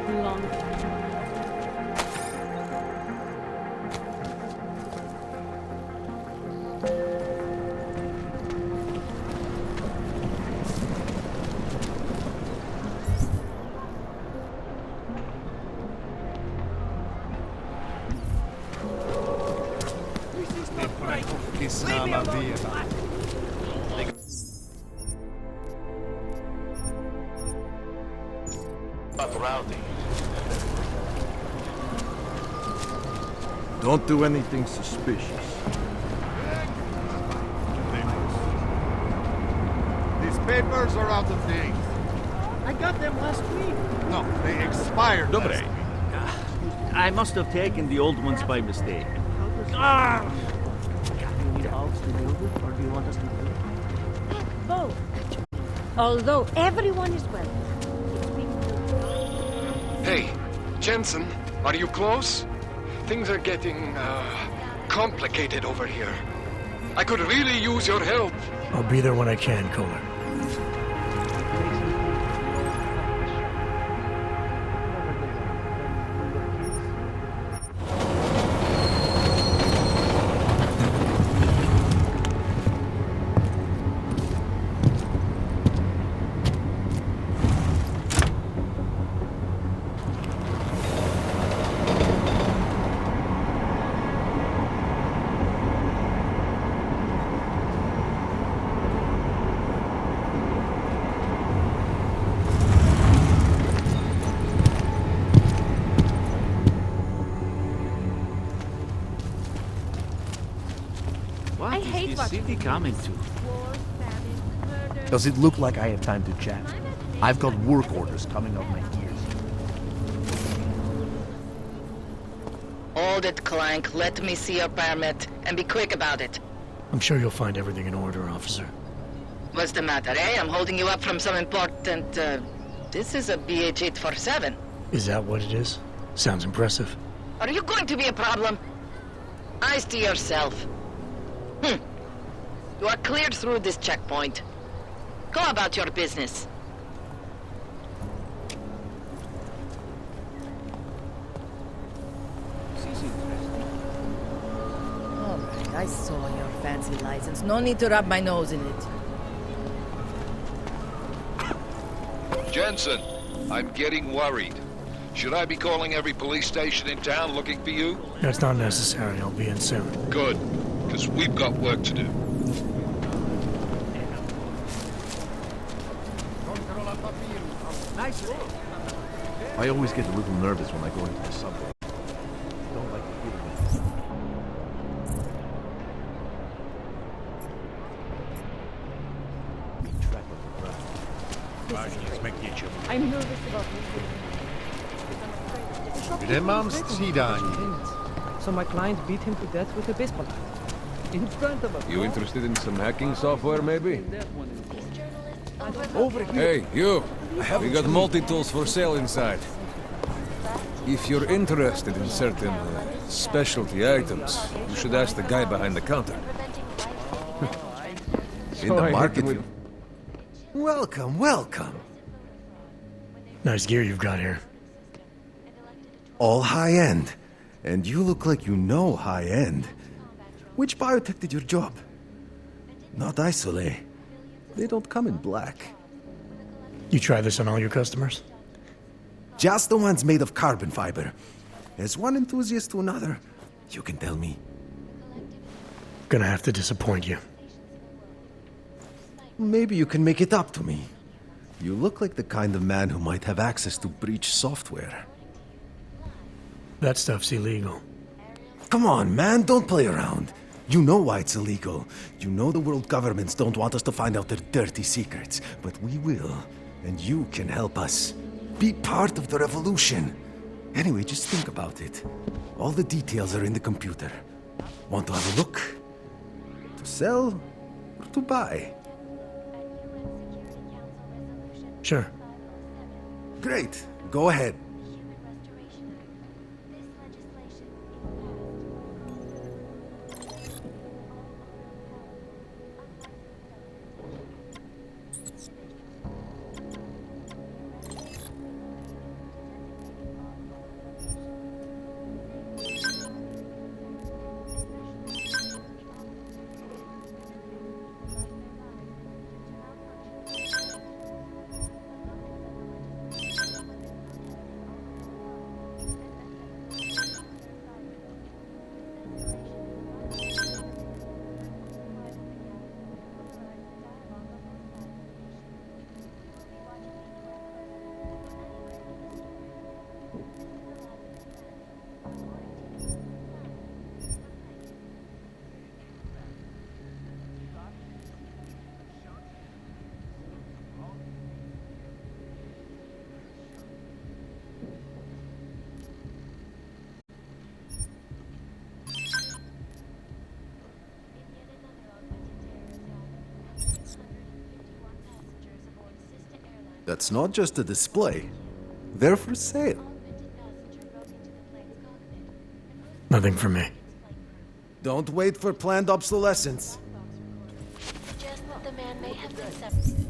Leave me alone! Rowdy. Don't do anything suspicious. These papers are out of date. I got them last week. No, they expired last week. I must have taken the old ones by mistake. Do you need Alex to deal with, or do you want us to do it? Both. Although everyone is welcome. Hey, Jensen, are you close? Things are getting, complicated over here. I could really use your help. I'll be there when I can, Kohler. What is the city coming to? Does it look like I have time to chat? I've got work orders coming up my ears. Hold it, Clank. Let me see your permit, and be quick about it. I'm sure you'll find everything in order, officer. What's the matter, eh? I'm holding you up from some important, This is a BH-847. Is that what it is? Sounds impressive. Are you going to be a problem? Eyes to yourself. You are cleared through this checkpoint. Go about your business. All right, I saw your fancy license. No need to rub my nose in it. Jensen, I'm getting worried. Should I be calling every police station in town looking for you? That's not necessary. I'll be in soon. Good, because we've got work to do. I always get a little nervous when I go into the subway. Don't like the feeling of it. Keep track of the ground. I'm nervous about Kde mám střídání? So my client beat him to death with a baseball bat. In front of us. You interested in some hacking software, maybe? Over here. Hey, you! We got multi-tools for sale inside. If you're interested in certain specialty items, you should ask the guy behind the counter. In the market. Welcome, welcome. Nice gear you've got here. All high-end. And you look like you know high-end. Which biotech did your job? Not Isolate. They don't come in black. You try this on all your customers? Just the ones made of carbon fiber. As one enthusiast to another, you can tell me. Gonna have to disappoint you. Maybe you can make it up to me. You look like the kind of man who might have access to breach software. That stuff's illegal. Come on, man, don't play around. You know why it's illegal. You know the world governments don't want us to find out their dirty secrets. But we will, and you can help us. Be part of the revolution. Anyway, just think about it. All the details are in the computer. Want to have a look? To sell or to buy? Sure. Great. Go ahead. That's not just a display. They're for sale. Nothing for me. Don't wait for planned obsolescence. Suggest that the man may have been separated.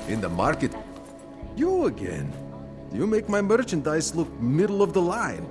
In the market? You again. You make my merchandise look middle of the line.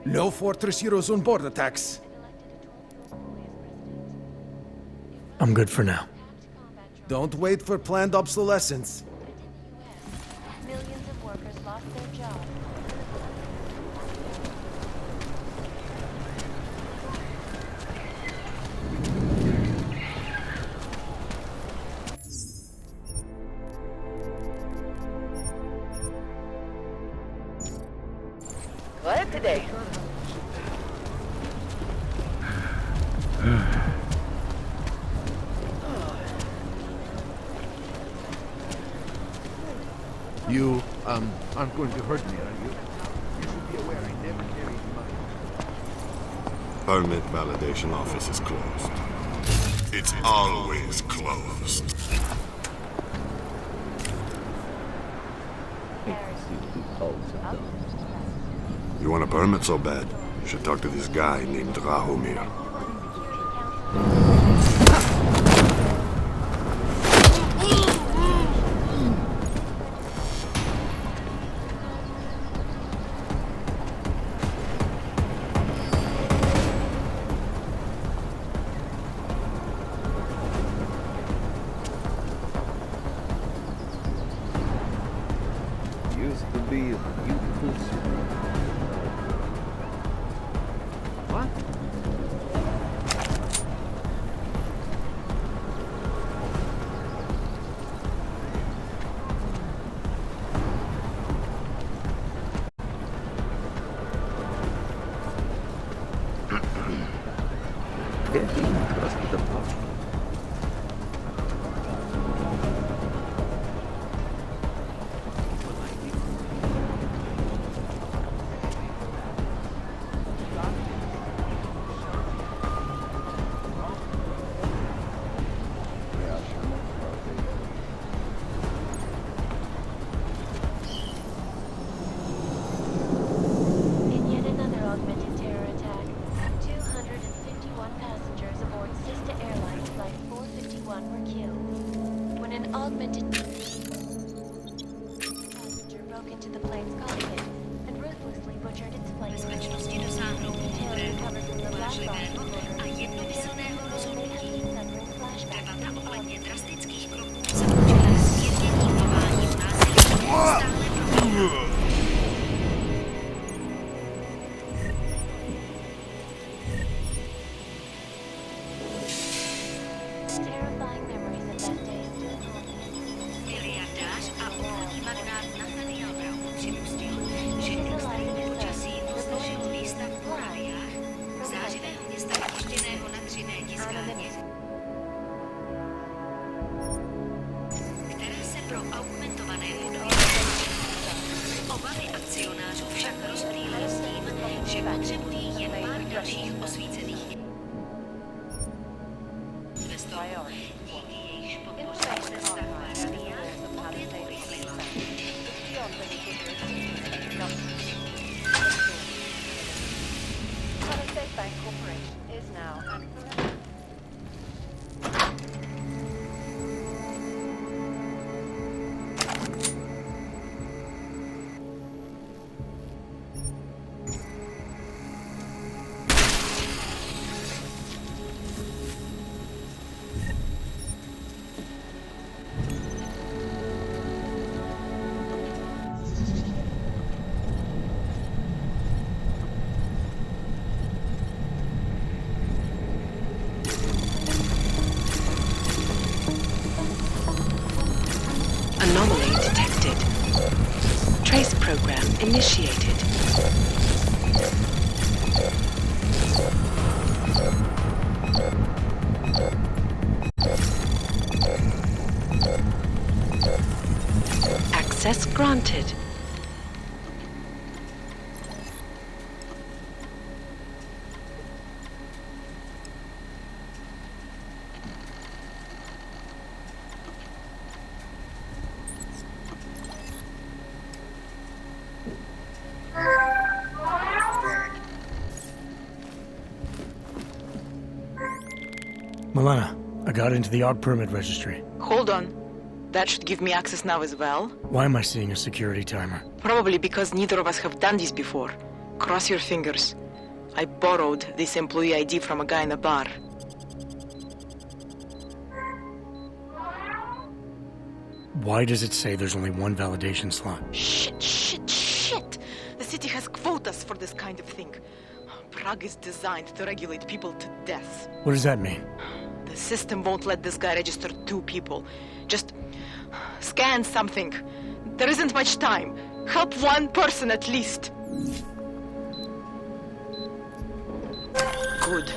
No Fortress Heroes on board attacks. I'm good for now. Don't wait for planned obsolescence. Millions of workers lost their jobs. Quiet today. You, aren't going to hurt me, are you? You should be aware I never carried money. Permit validation office is closed. It's always closed. You want a permit so bad? You should talk to this guy named Drahomir. Used to be a beautiful city. What? Can't even trust the puppy. augmented passenger broke into the plane's cockpit and ruthlessly butchered its flight. Bezpečnosti dosáhnou pouze vážlivého a jednomyslného rozhodnutí. Debata ohledně drastických kroků započala zmírnění chování v násilí stále probíhá. Miliardář a obchodní magnát Nathaniel Brown připustil, že extrémní počasí poznačilo výstavbu Raviách, zářivého města vypuštěného na 3D tiskárně, které se pro augmentované budovy obavy akcionářů však rozptýlily s tím, že potřebují jen pár dalších osvícených investorů. Díky jejichž podpoře se stavba Raviách opět urychlila. Anomaly detected. Trace program initiated. Access granted. Milena, I got into the odd permit registry. Hold on. That should give me access now as well. Why am I seeing a security timer? Probably because neither of us have done this before. Cross your fingers. I borrowed this employee ID from a guy in a bar. Why does it say there's only one validation slot? Shit! The city has quotas for this kind of thing. Prague is designed to regulate people to death. What does that mean? The system won't let this guy register 2 people. Just scan something. There isn't much time. Help one person at least. Good.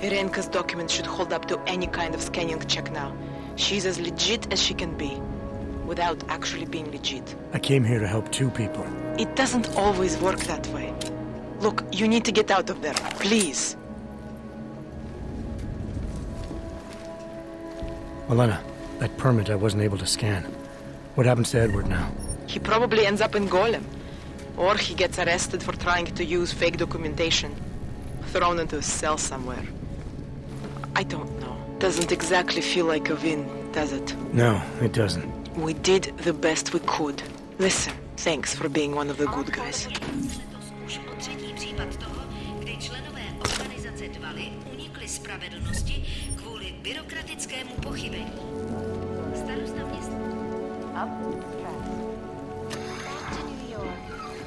Irenka's documents should hold up to any kind of scanning check now. She's as legit as she can be, without actually being legit. I came here to help 2 people. It doesn't always work that way. Look, you need to get out of there, please. Milena, that permit I wasn't able to scan. What happens to Edward now? He probably ends up in Golem. Or he gets arrested for trying to use fake documentation. Thrown into a cell somewhere. I don't know. Doesn't exactly feel like a win, does it? No, it doesn't. We did the best we could. Listen, thanks for being one of the good guys. Už o 3. případ toho, kdy členové organizace Dvaly unikli spravedlnosti kvůli byrokratickému pochybení. Starosta města. Up tracks. Back to New York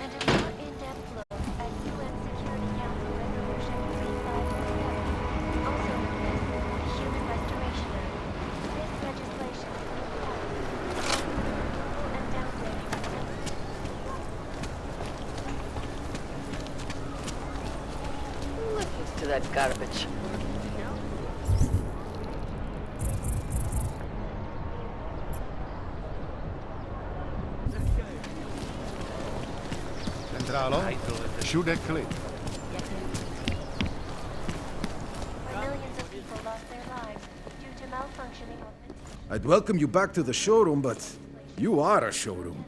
and a more in-depth look at UN Security Council Resolution 3547, also known as the Human Restoration Act. This legislation requires removal and downgrading of Listen to that garbage. Centrálo, všude klid. millions of people lost their lives due to malfunctioning of I'd welcome you back to the showroom, but you are a showroom.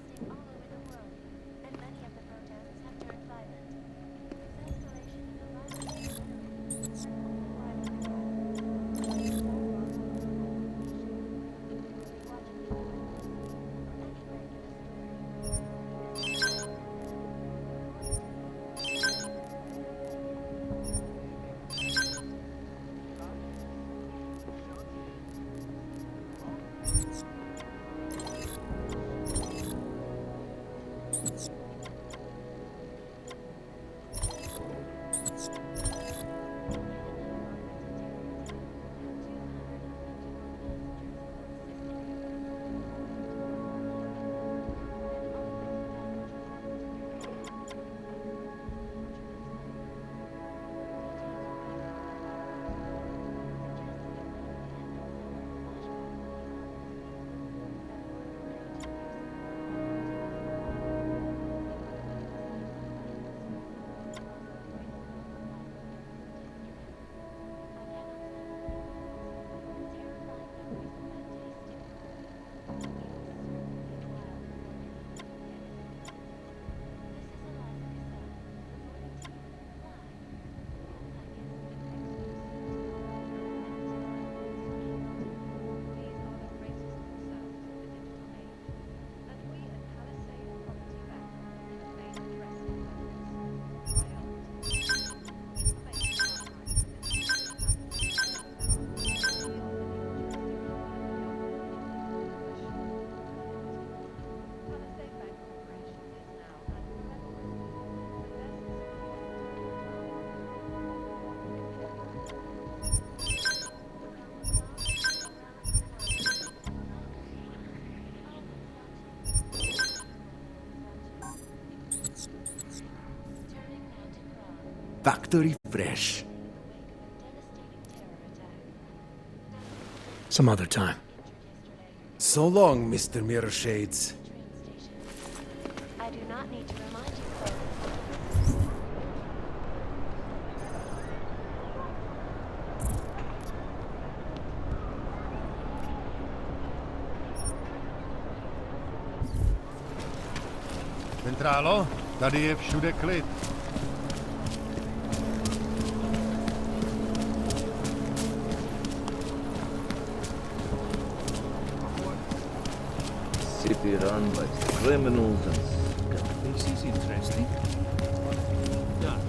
factory fresh. Some other time. So long, Mr. Mirror Shades. I do not need to remind you, Centrálo, tady je všude klid. City run by criminals and scum. This is interesting. Yes.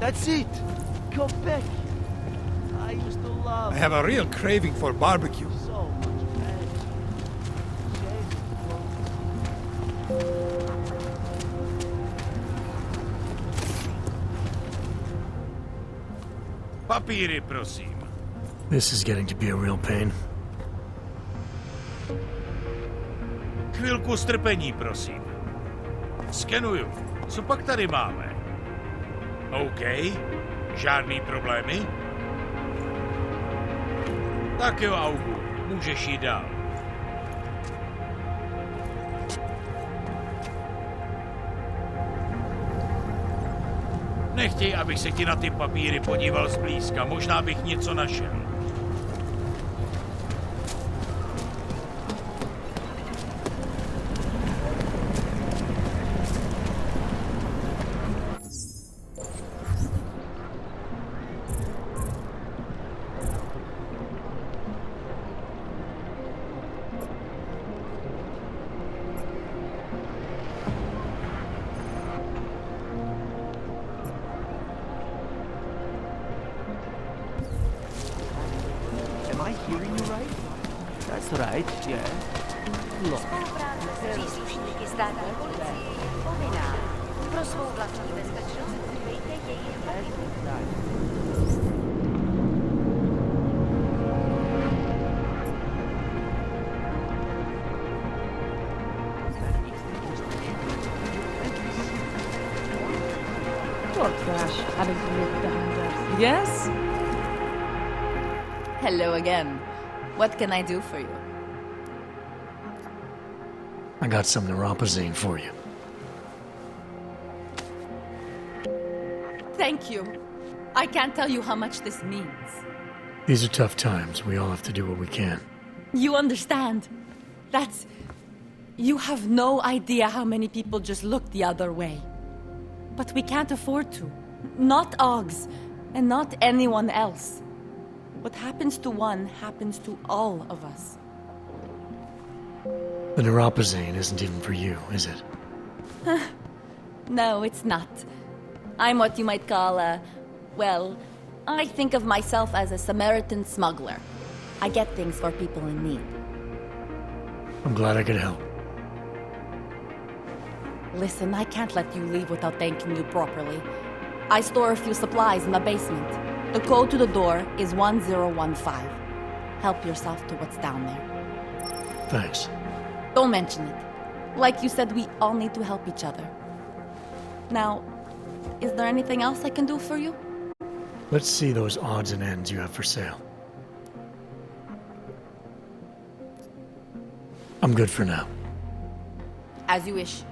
That's it! Go back! I used to love... I have a real craving for barbecue. So much bread. Papíry, prosím. This is getting to be a real pain. Chvilku strpení, prosím. Skenuju. Co pak tady máme? OK. Žádný problémy? Tak jo, Augu. Můžeš jít dál. Nechtěj, abych se ti na ty papíry podíval zblízka. Možná bych něco našel. Am I hearing you right? That's right, yeah. Look. Spolupráce s příslušníky státní policie je povinná. Pro svou vlastní bezpečnost dbejte jejich pokyny. Poor Crash, having to live with the hunters. Yes? Hello again. What can I do for you? I got some neuropazine for you. Thank you. I can't tell you how much this means. These are tough times. We all have to do what we can. You understand? That's... You have no idea how many people just look the other way. But we can't afford to. Not Oggs, and not anyone else. What happens to one happens to all of us. The neuropazine isn't even for you, is it? No, it's not. I'm what you might call a... Well, I think of myself as a Samaritan smuggler. I get things for people in need. I'm glad I could help. Listen, I can't let you leave without thanking you properly. I store a few supplies in the basement. The code to the door is 1015. Help yourself to what's down there. Thanks. Don't mention it. Like you said, we all need to help each other. Now, is there anything else I can do for you? Let's see those odds and ends you have for sale. I'm good for now. As you wish.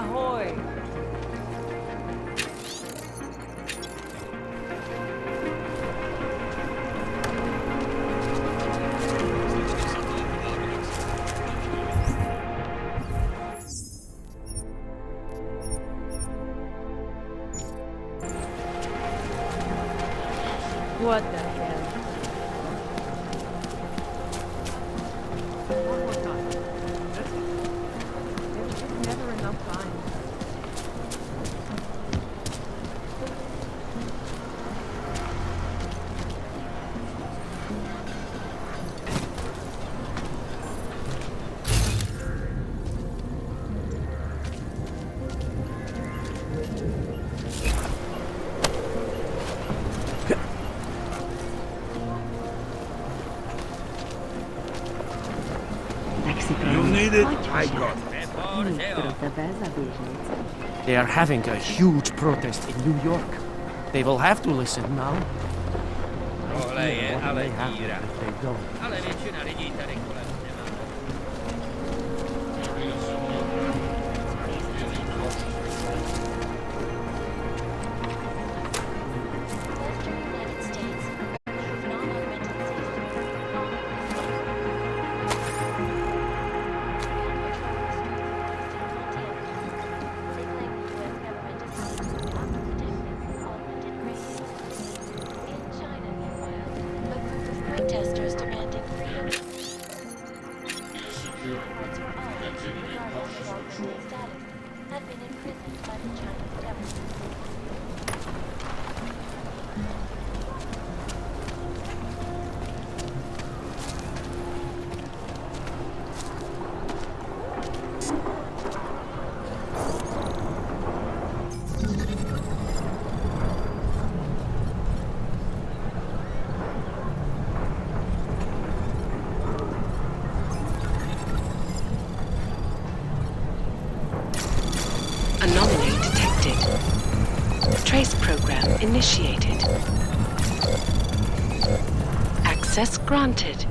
Ahoy! What the hell? One more time. That's it. There's just never enough time. You need it? I got it. They are having a huge protest in New York. They will have to listen now. Tohle je ale díra. If they don't. Ale většina lidí tady kolem nemá. Protesters demanding freedom. Rights for all, regardless of alternate status, have been imprisoned by the Chinese government. Anomaly detected. Trace program initiated. Access granted.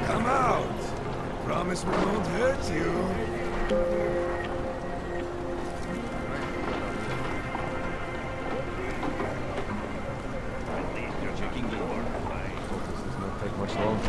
Come out. Promise we won't hurt you. Checking the door. This does not take much longer.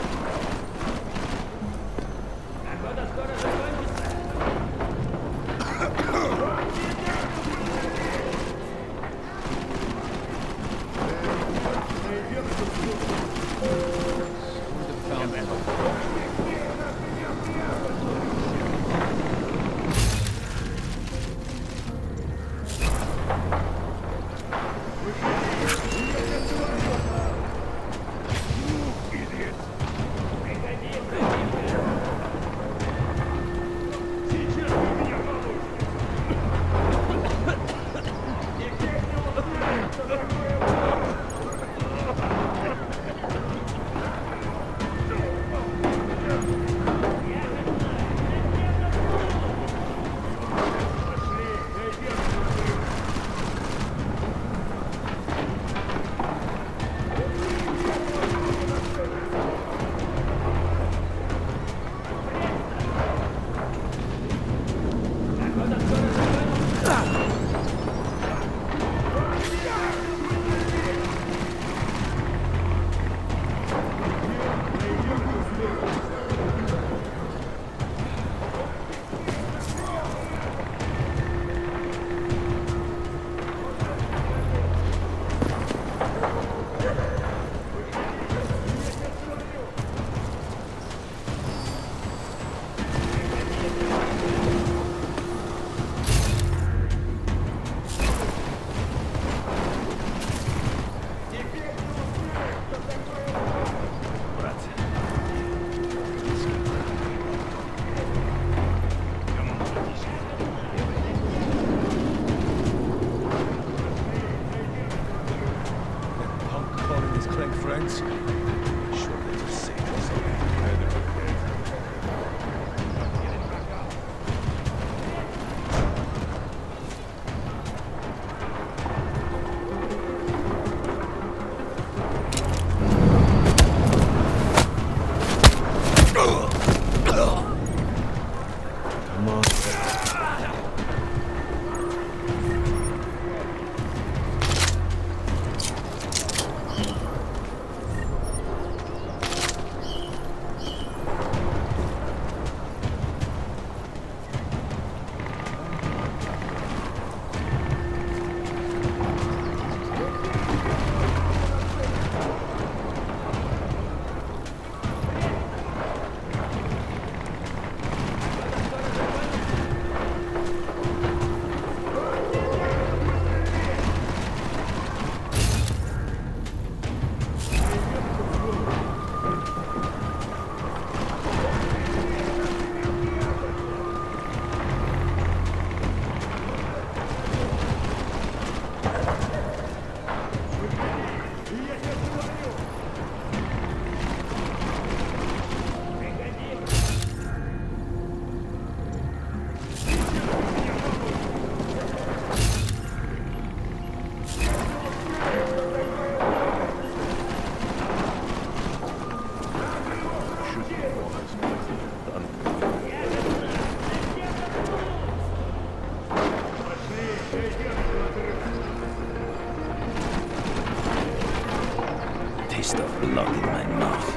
taste of blood in my mouth.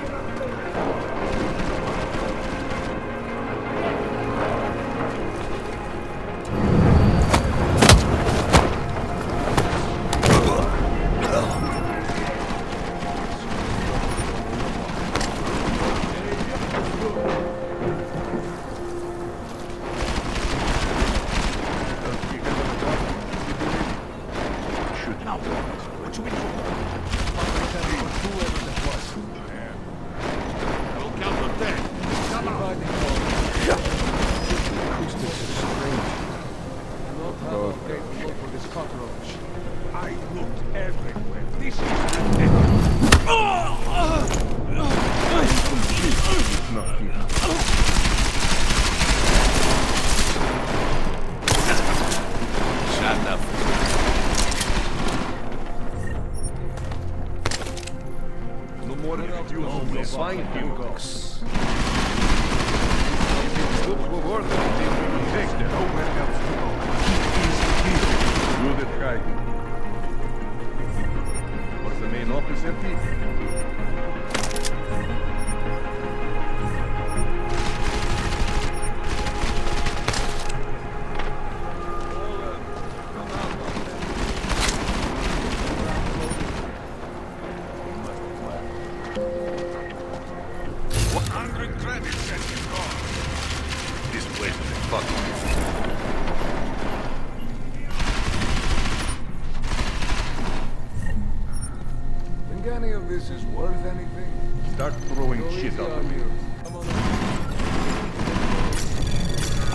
Any of this is worth anything? Start throwing shit up.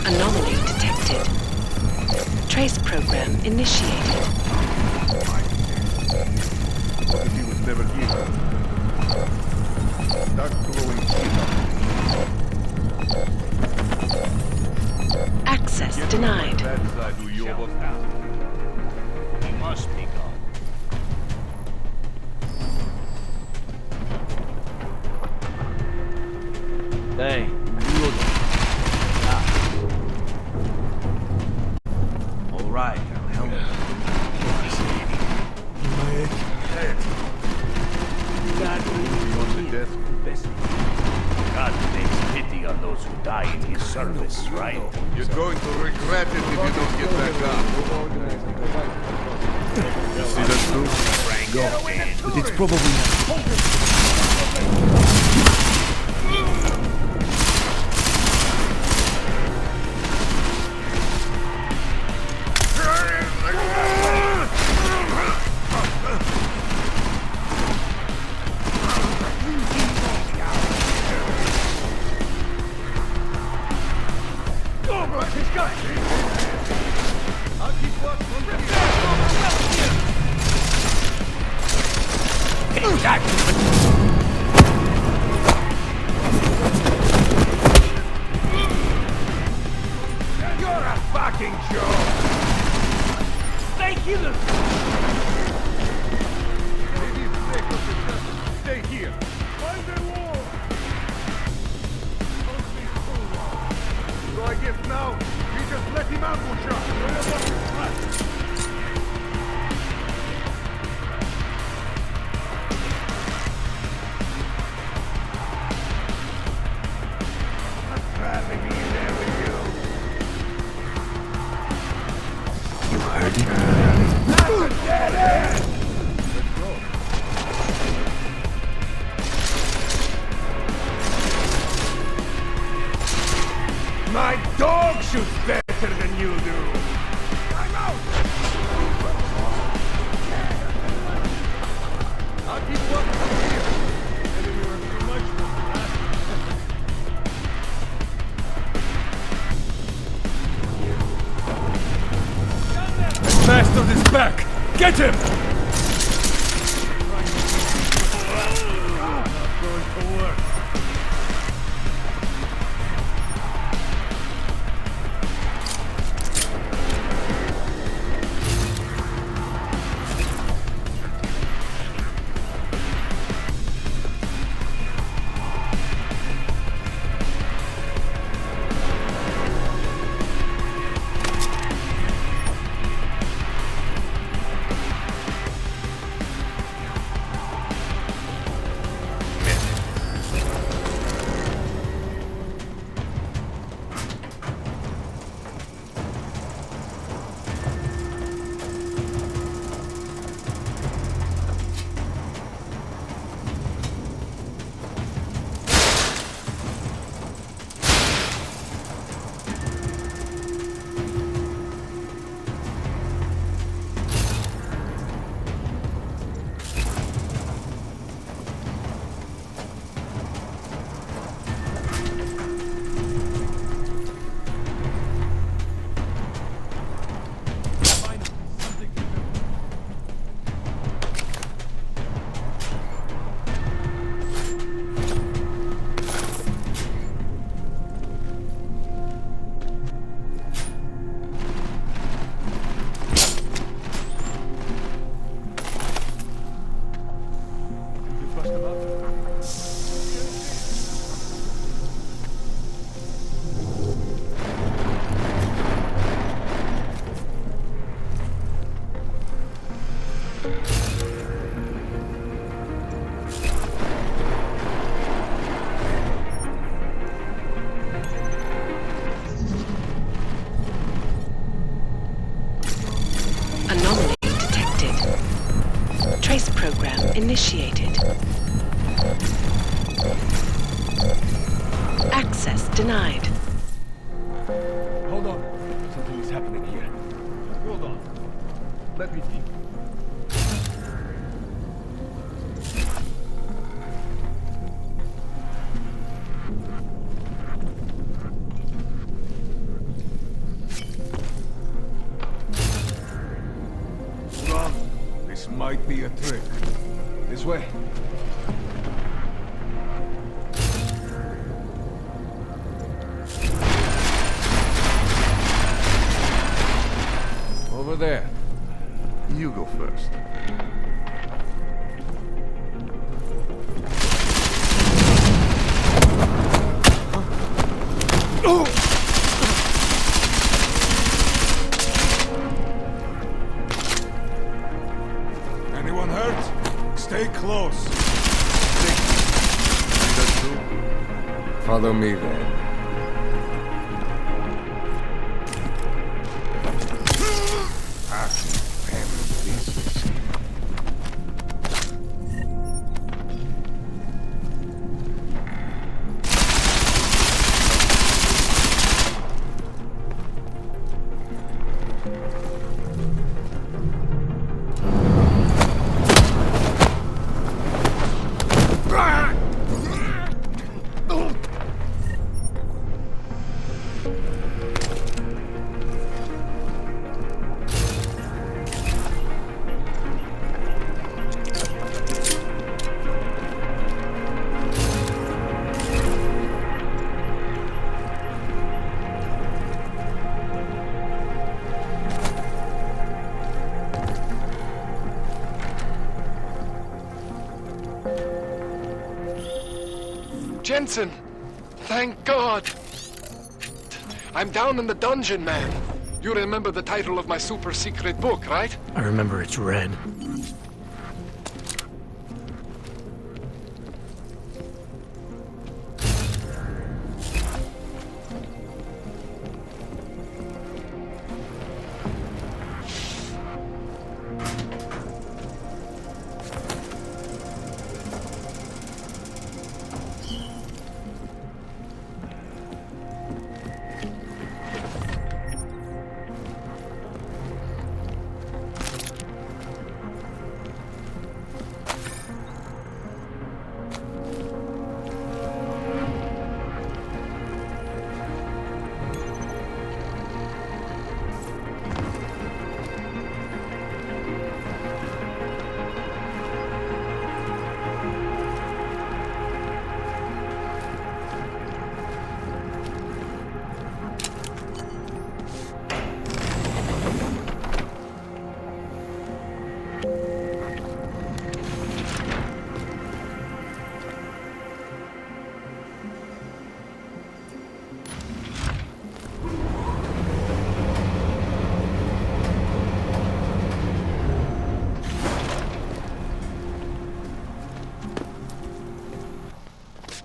Anomaly detected. Trace program initiated. What if he was never here? Start throwing shit up. Access denied. That side do you overstand? He must be gone. Hey, look. All right, help me. God takes pity on those who die in his service, right? You're going to regret it if you don't get back up. You see that too? But it's probably You're a fucking joke! Stay here! Stay here. Find the wall. So I guess now we just let him ambush us. My dog shoots better than you do! I'm out! I'll keep walking from here. Maybe we were too much for That bastard is back! Get him! Not going to work. Anomaly detected. Trace program initiated. Access denied. Hold on. Something is happening here. Hold on. Let me think. Run. This might be a trick. This way. Over there. You go first. Anyone hurt? Stay close. Follow me then. Jensen! Thank God! I'm down in the dungeon, man. You remember the title of my super secret book, right? I remember it's red.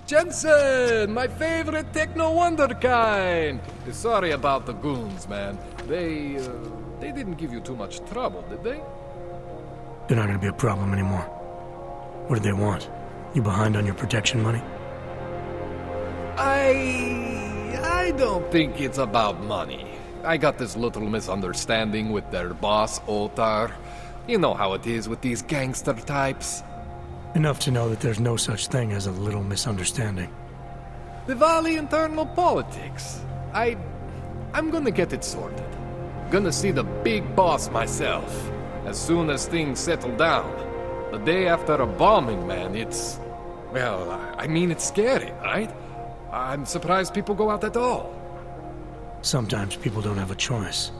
Jensen, my favorite techno wonderkind. Sorry about the goons, man. They didn't give you too much trouble, did they? They're not gonna be a problem anymore. What do they want? You behind on your protection money? I don't think it's about money. I got this little misunderstanding with their boss, Otar. You know how it is with these gangster types. Enough to know that there's no such thing as a little misunderstanding. The Valley internal politics. I'm gonna get it sorted. Gonna see the big boss myself. As soon as things settle down. The day after a bombing, man, it's... Well, I mean, it's scary, right? I'm surprised people go out at all. Sometimes people don't have a choice.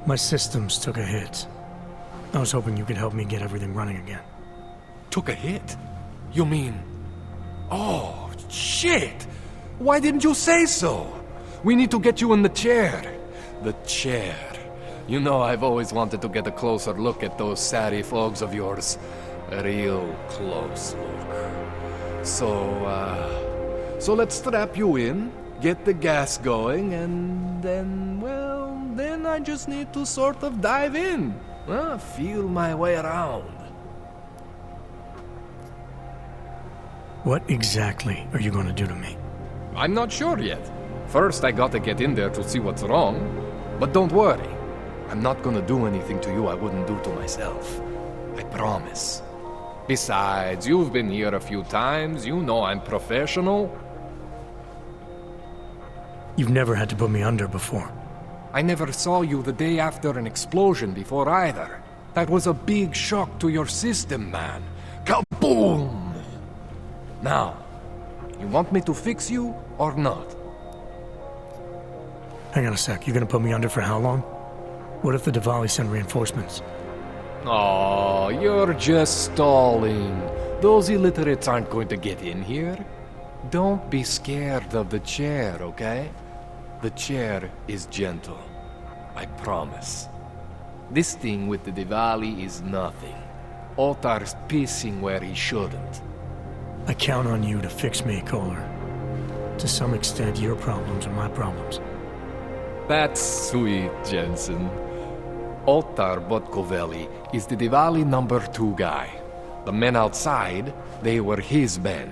My systems took a hit. I was hoping you could help me get everything running again. Took a hit? You mean... Oh, shit! Why didn't you say so? We need to get you in the chair. The chair. You know I've always wanted to get a closer look at those serif logs of yours. A real close look. So let's strap you in, get the gas going, and then, well, then I just need to sort of dive in. Feel my way around. What exactly are you going to do to me? I'm not sure yet. First, I gotta get in there to see what's wrong. But don't worry. I'm not gonna do anything to you I wouldn't do to myself. I promise. Besides, you've been here a few times. You know I'm professional. You've never had to put me under before. I never saw you the day after an explosion before either. That was a big shock to your system, man. Kaboom! Now, you want me to fix you or not? Hang on a sec. You're gonna put me under for how long? What if the Diwali send reinforcements? Oh, you're just stalling. Those illiterates aren't going to get in here. Don't be scared of the chair, okay? The chair is gentle. I promise. This thing with the Diwali is nothing. Otar's pissing where he shouldn't. I count on you to fix me, Kohler. To some extent, your problems are my problems. That's sweet, Jensen. Otar Botkovelli is the Diwali #2 guy. The men outside, they were his men.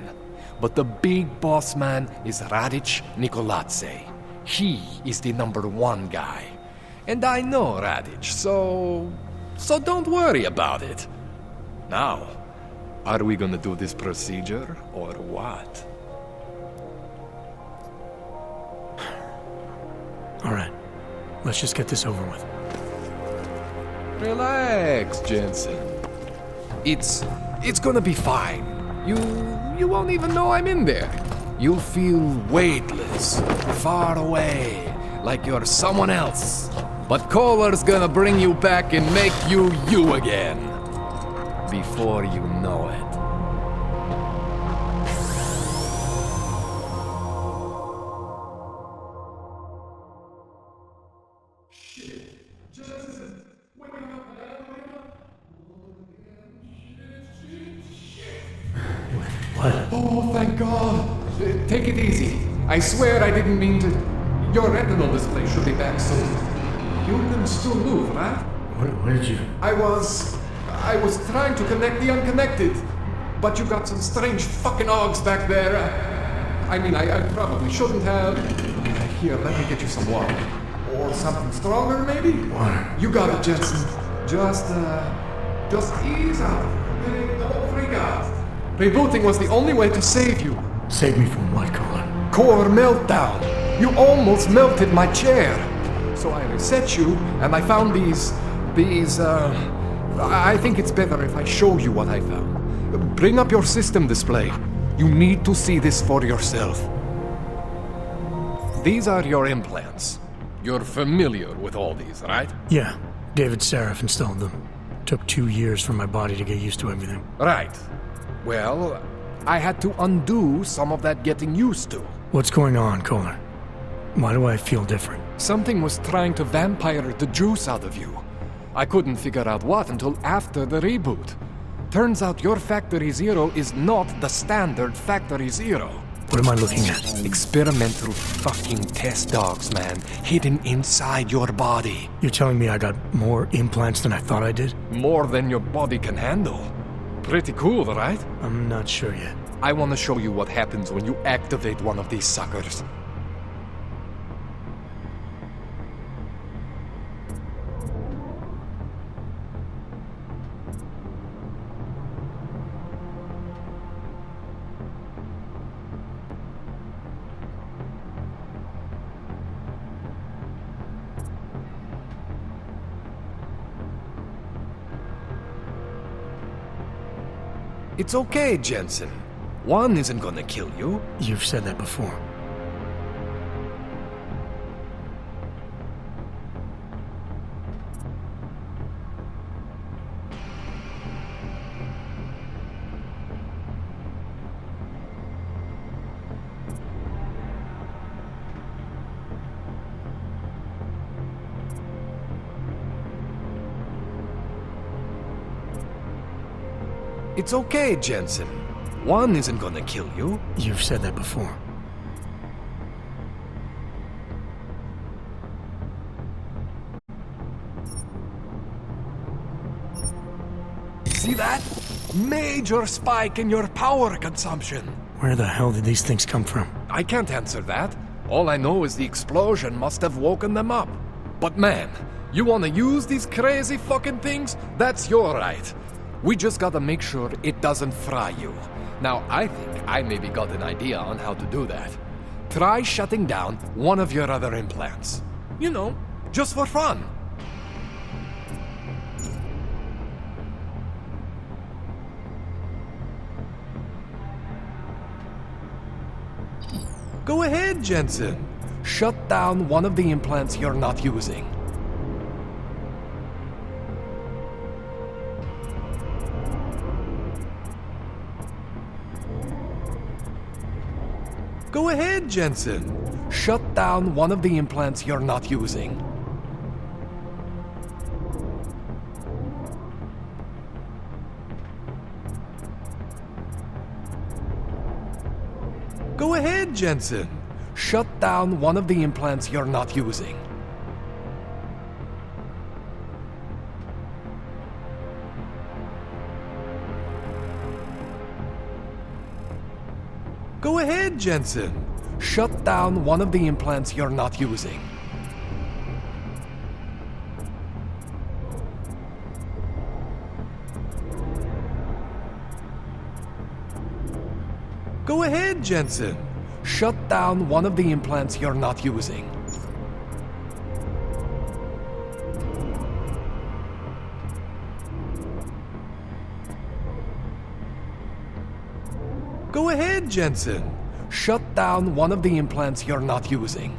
But the big boss man is Radic Nikoladze. He is the #1 guy. And I know Radic, so don't worry about it. Now, are we gonna do this procedure, or what? All right. Let's just get this over with. Relax, Jensen. It's gonna be fine. You won't even know I'm in there. You'll feel weightless, far away, like you're someone else. But Kohler's gonna bring you back and make you you again. Before you know it. Oh, thank God. Take it easy. I swear I didn't mean to. Your retinal display should be back soon. You can still move, right? Where did you... I was trying to connect the unconnected. But you got some strange fucking ogs back there. I mean, I probably shouldn't have. Here, let me get you some water. Or something stronger, maybe? Water. You got it, Jensen. Just ease out. Don't freak out. Rebooting was the only way to save you. Save me from what, Kohler? Core meltdown. You almost melted my chair. So I reset you, and I found these, I think it's better if I show you what I found. Bring up your system display. You need to see this for yourself. These are your implants. You're familiar with all these, right? Yeah. David Seraph installed them. Took 2 years for my body to get used to everything. Right. Well, I had to undo some of that getting used to. What's going on, Kohler? Why do I feel different? Something was trying to vampire the juice out of you. I couldn't figure out what until after the reboot. Turns out your Factory Zero is not the standard Factory Zero. What am I looking at? Experimental fucking test dogs, man. Hidden inside your body. You're telling me I got more implants than I thought I did? More than your body can handle. Pretty cool, right? I'm not sure yet. I want to show you what happens when you activate one of these suckers. It's okay, Jensen. One isn't gonna kill you. You've said that before. It's okay, Jensen. One isn't gonna kill you. You've said that before. See that? Major spike in your power consumption. Where the hell did these things come from? I can't answer that. All I know is the explosion must have woken them up. But man, you wanna use these crazy fucking things? That's your right. We just gotta make sure it doesn't fry you. Now, I think I maybe got an idea on how to do that. Try shutting down one of your other implants. You know, just for fun. Go ahead, Jensen. Shut down one of the implants you're not using. Go ahead, Jensen. Shut down one of the implants you're not using. Go ahead, Jensen. Shut down one of the implants you're not using. Go ahead, Jensen. Shut down one of the implants you're not using. Go ahead, Jensen. Shut down one of the implants you're not using. Go ahead, Jensen. Shut down one of the implants you're not using.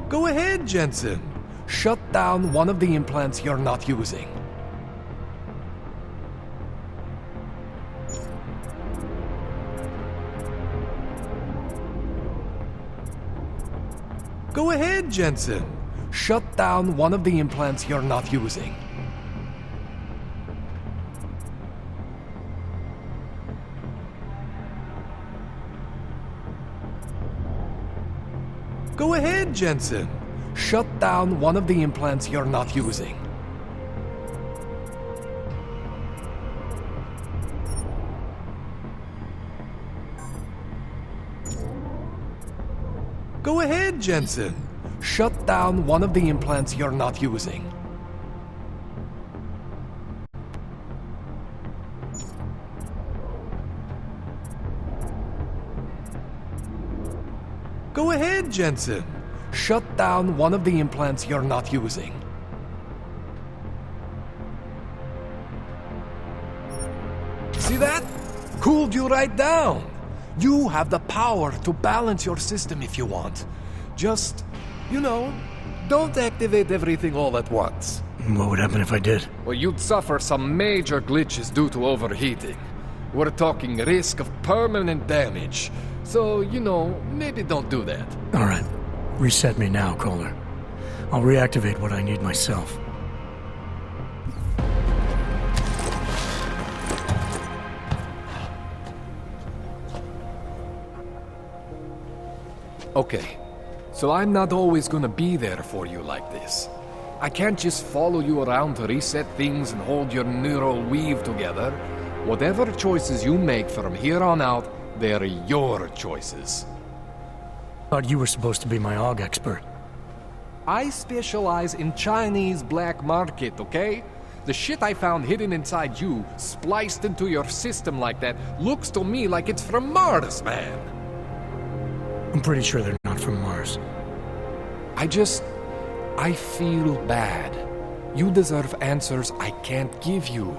Go ahead, Jensen. Shut down one of the implants you're not using. Go ahead, Jensen. Shut down one of the implants you're not using. Go ahead, Jensen. Shut down one of the implants you're not using. Go ahead, Jensen. Shut down one of the implants you're not using. Go ahead, Jensen. Shut down one of the implants you're not using. See that? Cooled you right down. You have the power to balance your system if you want. Just, you know, don't activate everything all at once. What would happen if I did? Well, you'd suffer some major glitches due to overheating. We're talking risk of permanent damage. So, you know, maybe don't do that. All right. Reset me now, Kohler. I'll reactivate what I need myself. Okay, so I'm not always gonna be there for you like this. I can't just follow you around to reset things and hold your neural weave together. Whatever choices you make from here on out, they're your choices. Thought you were supposed to be my AUG expert. I specialize in Chinese black market, okay? The shit I found hidden inside you, spliced into your system like that, looks to me like it's from Mars, man. I'm pretty sure they're not from Mars. I feel bad. You deserve answers I can't give you.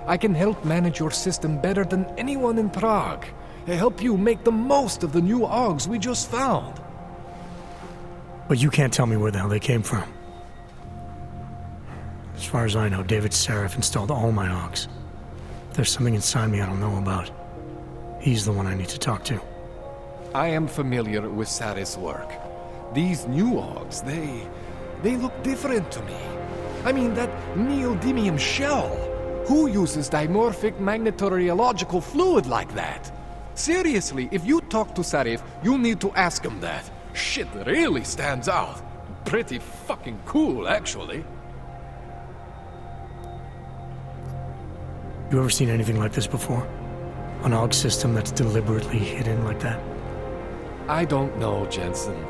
I can help manage your system better than anyone in Prague. I help you make the most of the new AUGs we just found. But you can't tell me where the hell they came from. As far as I know, David Sarif installed all my AUGs. If there's something inside me I don't know about, he's the one I need to talk to. I am familiar with Sarah's work. These new Augs, they look different to me. I mean, that neodymium shell. Who uses dimorphic magnetorheological fluid like that? Seriously, if you talk to Sarif, you need to ask him that. Shit really stands out. Pretty fucking cool, actually. You ever seen anything like this before? An AUG system that's deliberately hidden like that? I don't know, Jensen.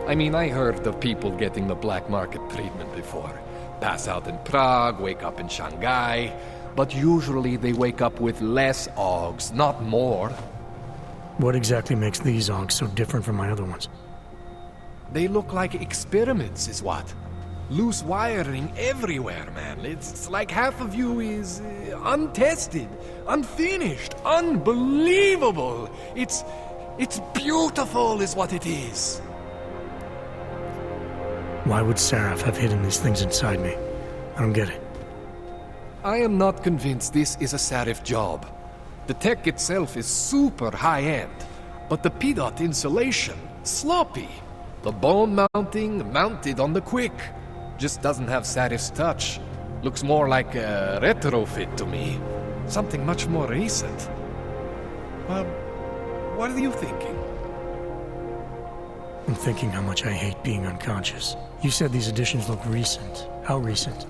I mean, I heard of people getting the black market treatment before. Pass out in Prague, wake up in Shanghai. But usually they wake up with less AUGs, not more. What exactly makes these AUGs so different from my other ones? They look like experiments, is what? Loose wiring everywhere, man. It's like half of you is untested, unfinished, unbelievable. It's beautiful is what it is. Why would Seraph have hidden these things inside me? I don't get it. I am not convinced this is a Sarif job. The tech itself is super high-end, but the PDOT insulation, sloppy. The bone mounting, mounted on the quick. Just doesn't have Sarif's touch. Looks more like a retrofit to me. Something much more recent. Well, what are you thinking? I'm thinking how much I hate being unconscious. You said these additions look recent. How recent?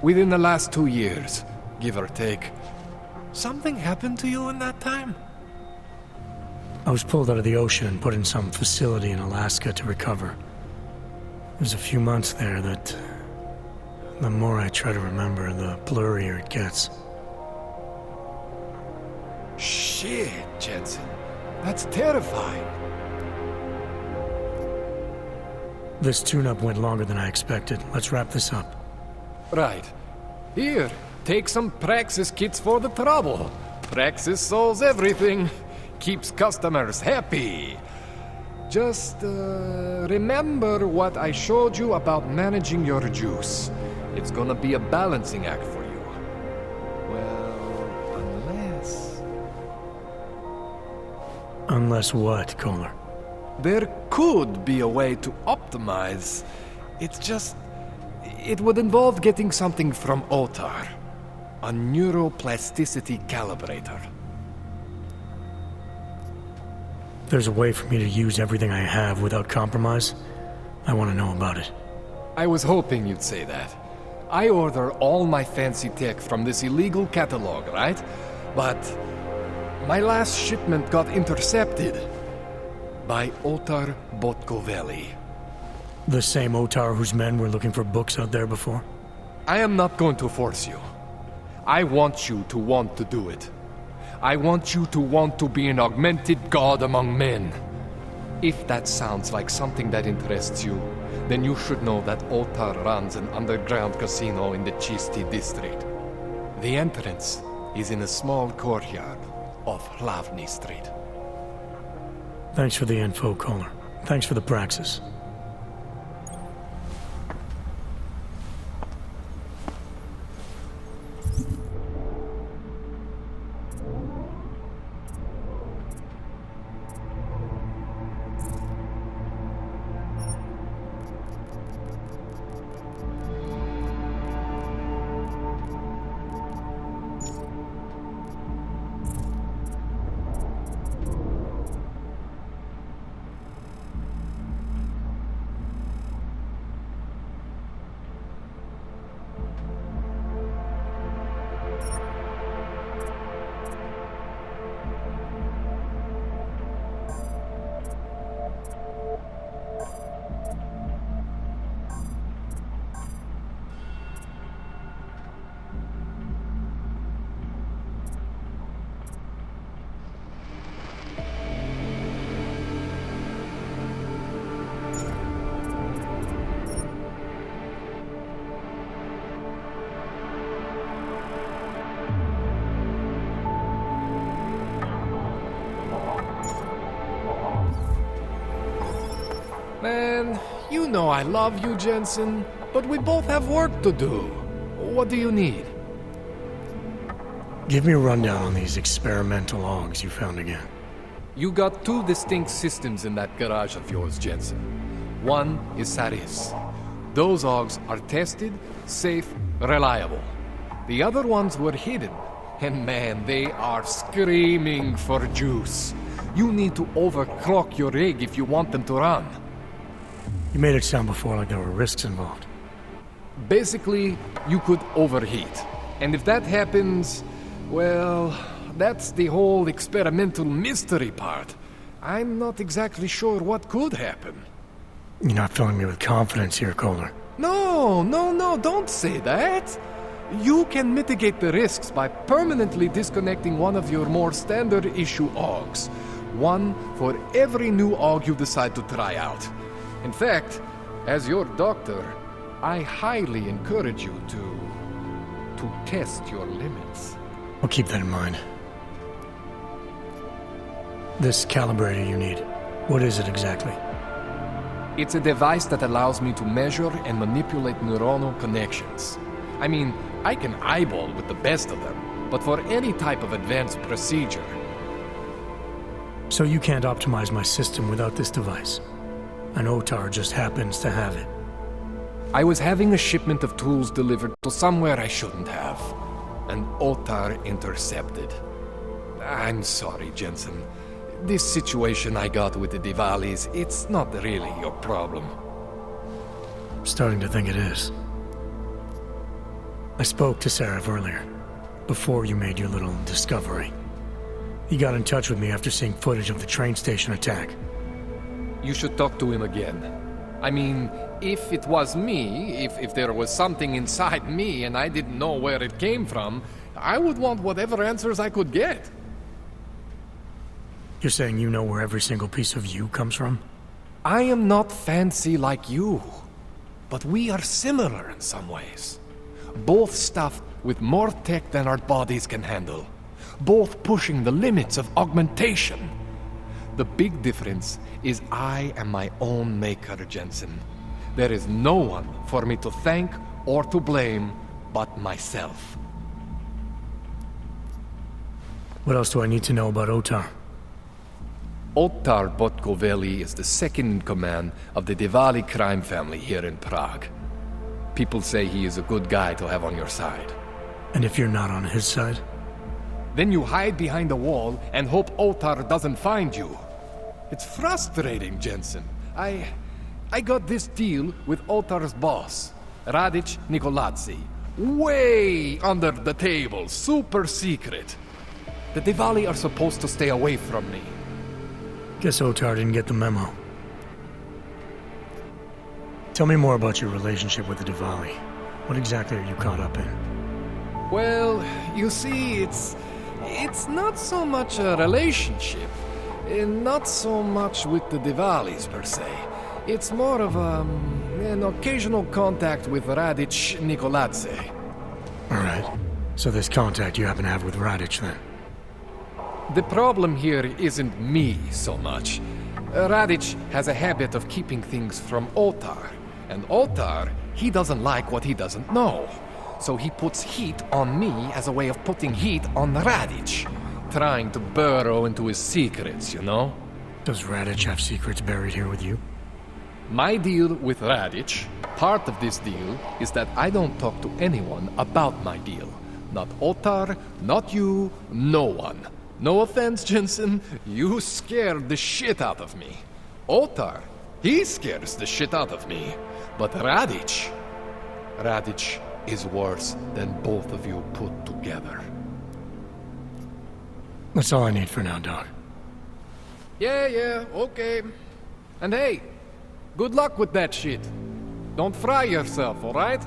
Within the last 2 years, give or take. Something happened to you in that time? I was pulled out of the ocean and put in some facility in Alaska to recover. There's a few months there that... the more I try to remember, the blurrier it gets. Shit, Jensen. That's terrifying. This tune-up went longer than I expected. Let's wrap this up. Right. Here, take some Praxis kits for the trouble. Praxis solves everything. Keeps customers happy. Just, remember what I showed you about managing your juice. It's gonna be a balancing act for you. Well, unless... Unless what, Kohler? There could be a way to optimize. It's just... it would involve getting something from Otar. A neuroplasticity calibrator. There's a way for me to use everything I have without compromise. I want to know about it. I was hoping you'd say that. I order all my fancy tech from this illegal catalog, right? But my last shipment got intercepted by Otar Botkoveli. The same Otar whose men were looking for books out there before? I am not going to force you. I want you to want to do it. I want you to want to be an augmented god among men. If that sounds like something that interests you, then you should know that Otar runs an underground casino in the Chisti district. The entrance is in a small courtyard off Hlavny Street. Thanks for the info, Kohler. Thanks for the praxis. Man, you know I love you, Jensen, but we both have work to do. What do you need? Give me a rundown on these experimental logs you found again. You got two distinct systems in that garage of yours, Jensen. One is Saris. Those Augs are tested, safe, reliable. The other ones were hidden. And man, they are screaming for juice. You need to overclock your rig if you want them to run. You made it sound before like there were risks involved. Basically, you could overheat. And if that happens, well, that's the whole experimental mystery part. I'm not exactly sure what could happen. You're not filling me with confidence here, Kohler. No, don't say that. You can mitigate the risks by permanently disconnecting one of your more standard issue Augs. One for every new Aug you decide to try out. In fact, as your doctor, I highly encourage you to test your limits. I'll keep that in mind. This calibrator you need, what is it exactly? It's a device that allows me to measure and manipulate neuronal connections. I mean, I can eyeball with the best of them, but for any type of advanced procedure... So you can't optimize my system without this device? An Otar just happens to have it. I was having a shipment of tools delivered to somewhere I shouldn't have. An Otar intercepted. I'm sorry, Jensen. This situation I got with the Diwalis, it's not really your problem. I'm starting to think it is. I spoke to Sarif earlier, before you made your little discovery. He got in touch with me after seeing footage of the train station attack. You should talk to him again. I mean, if it was me, if there was something inside me and I didn't know where it came from, I would want whatever answers I could get. You're saying you know where every single piece of you comes from? I am not fancy like you, but we are similar in some ways. Both stuffed with more tech than our bodies can handle. Both pushing the limits of augmentation. The big difference is I am my own maker, Jensen. There is no one for me to thank or to blame but myself. What else do I need to know about Otar? Otar Botkoveli is the second in command of the Diwali crime family here in Prague. People say he is a good guy to have on your side. And if you're not on his side? Then you hide behind a wall and hope Otar doesn't find you. It's frustrating, Jensen. I got this deal with Otar's boss, Radic Nikoladze. Way under the table, super secret. The Diwali are supposed to stay away from me. Guess Otar didn't get the memo. Tell me more about your relationship with the Diwali. What exactly are you caught up in? Well, you see, it's not so much a relationship. Not so much with the Diwalis, per se. It's more of an occasional contact with Radic Nikoladze. Alright. So this contact you happen to have with Radic, then? The problem here isn't me so much. Radic has a habit of keeping things from Otar. And Otar, he doesn't like what he doesn't know. So he puts heat on me as a way of putting heat on Radic. Trying to burrow into his secrets, you know? Does Radic have secrets buried here with you? My deal with Radic, part of this deal, is that I don't talk to anyone about my deal. Not Otar, not you, no one. No offense, Jensen, you scared the shit out of me. Otar, he scares the shit out of me. But Radic is worse than both of you put together. That's all I need for now, Doc. Yeah, okay. And hey, good luck with that shit. Don't fry yourself, alright?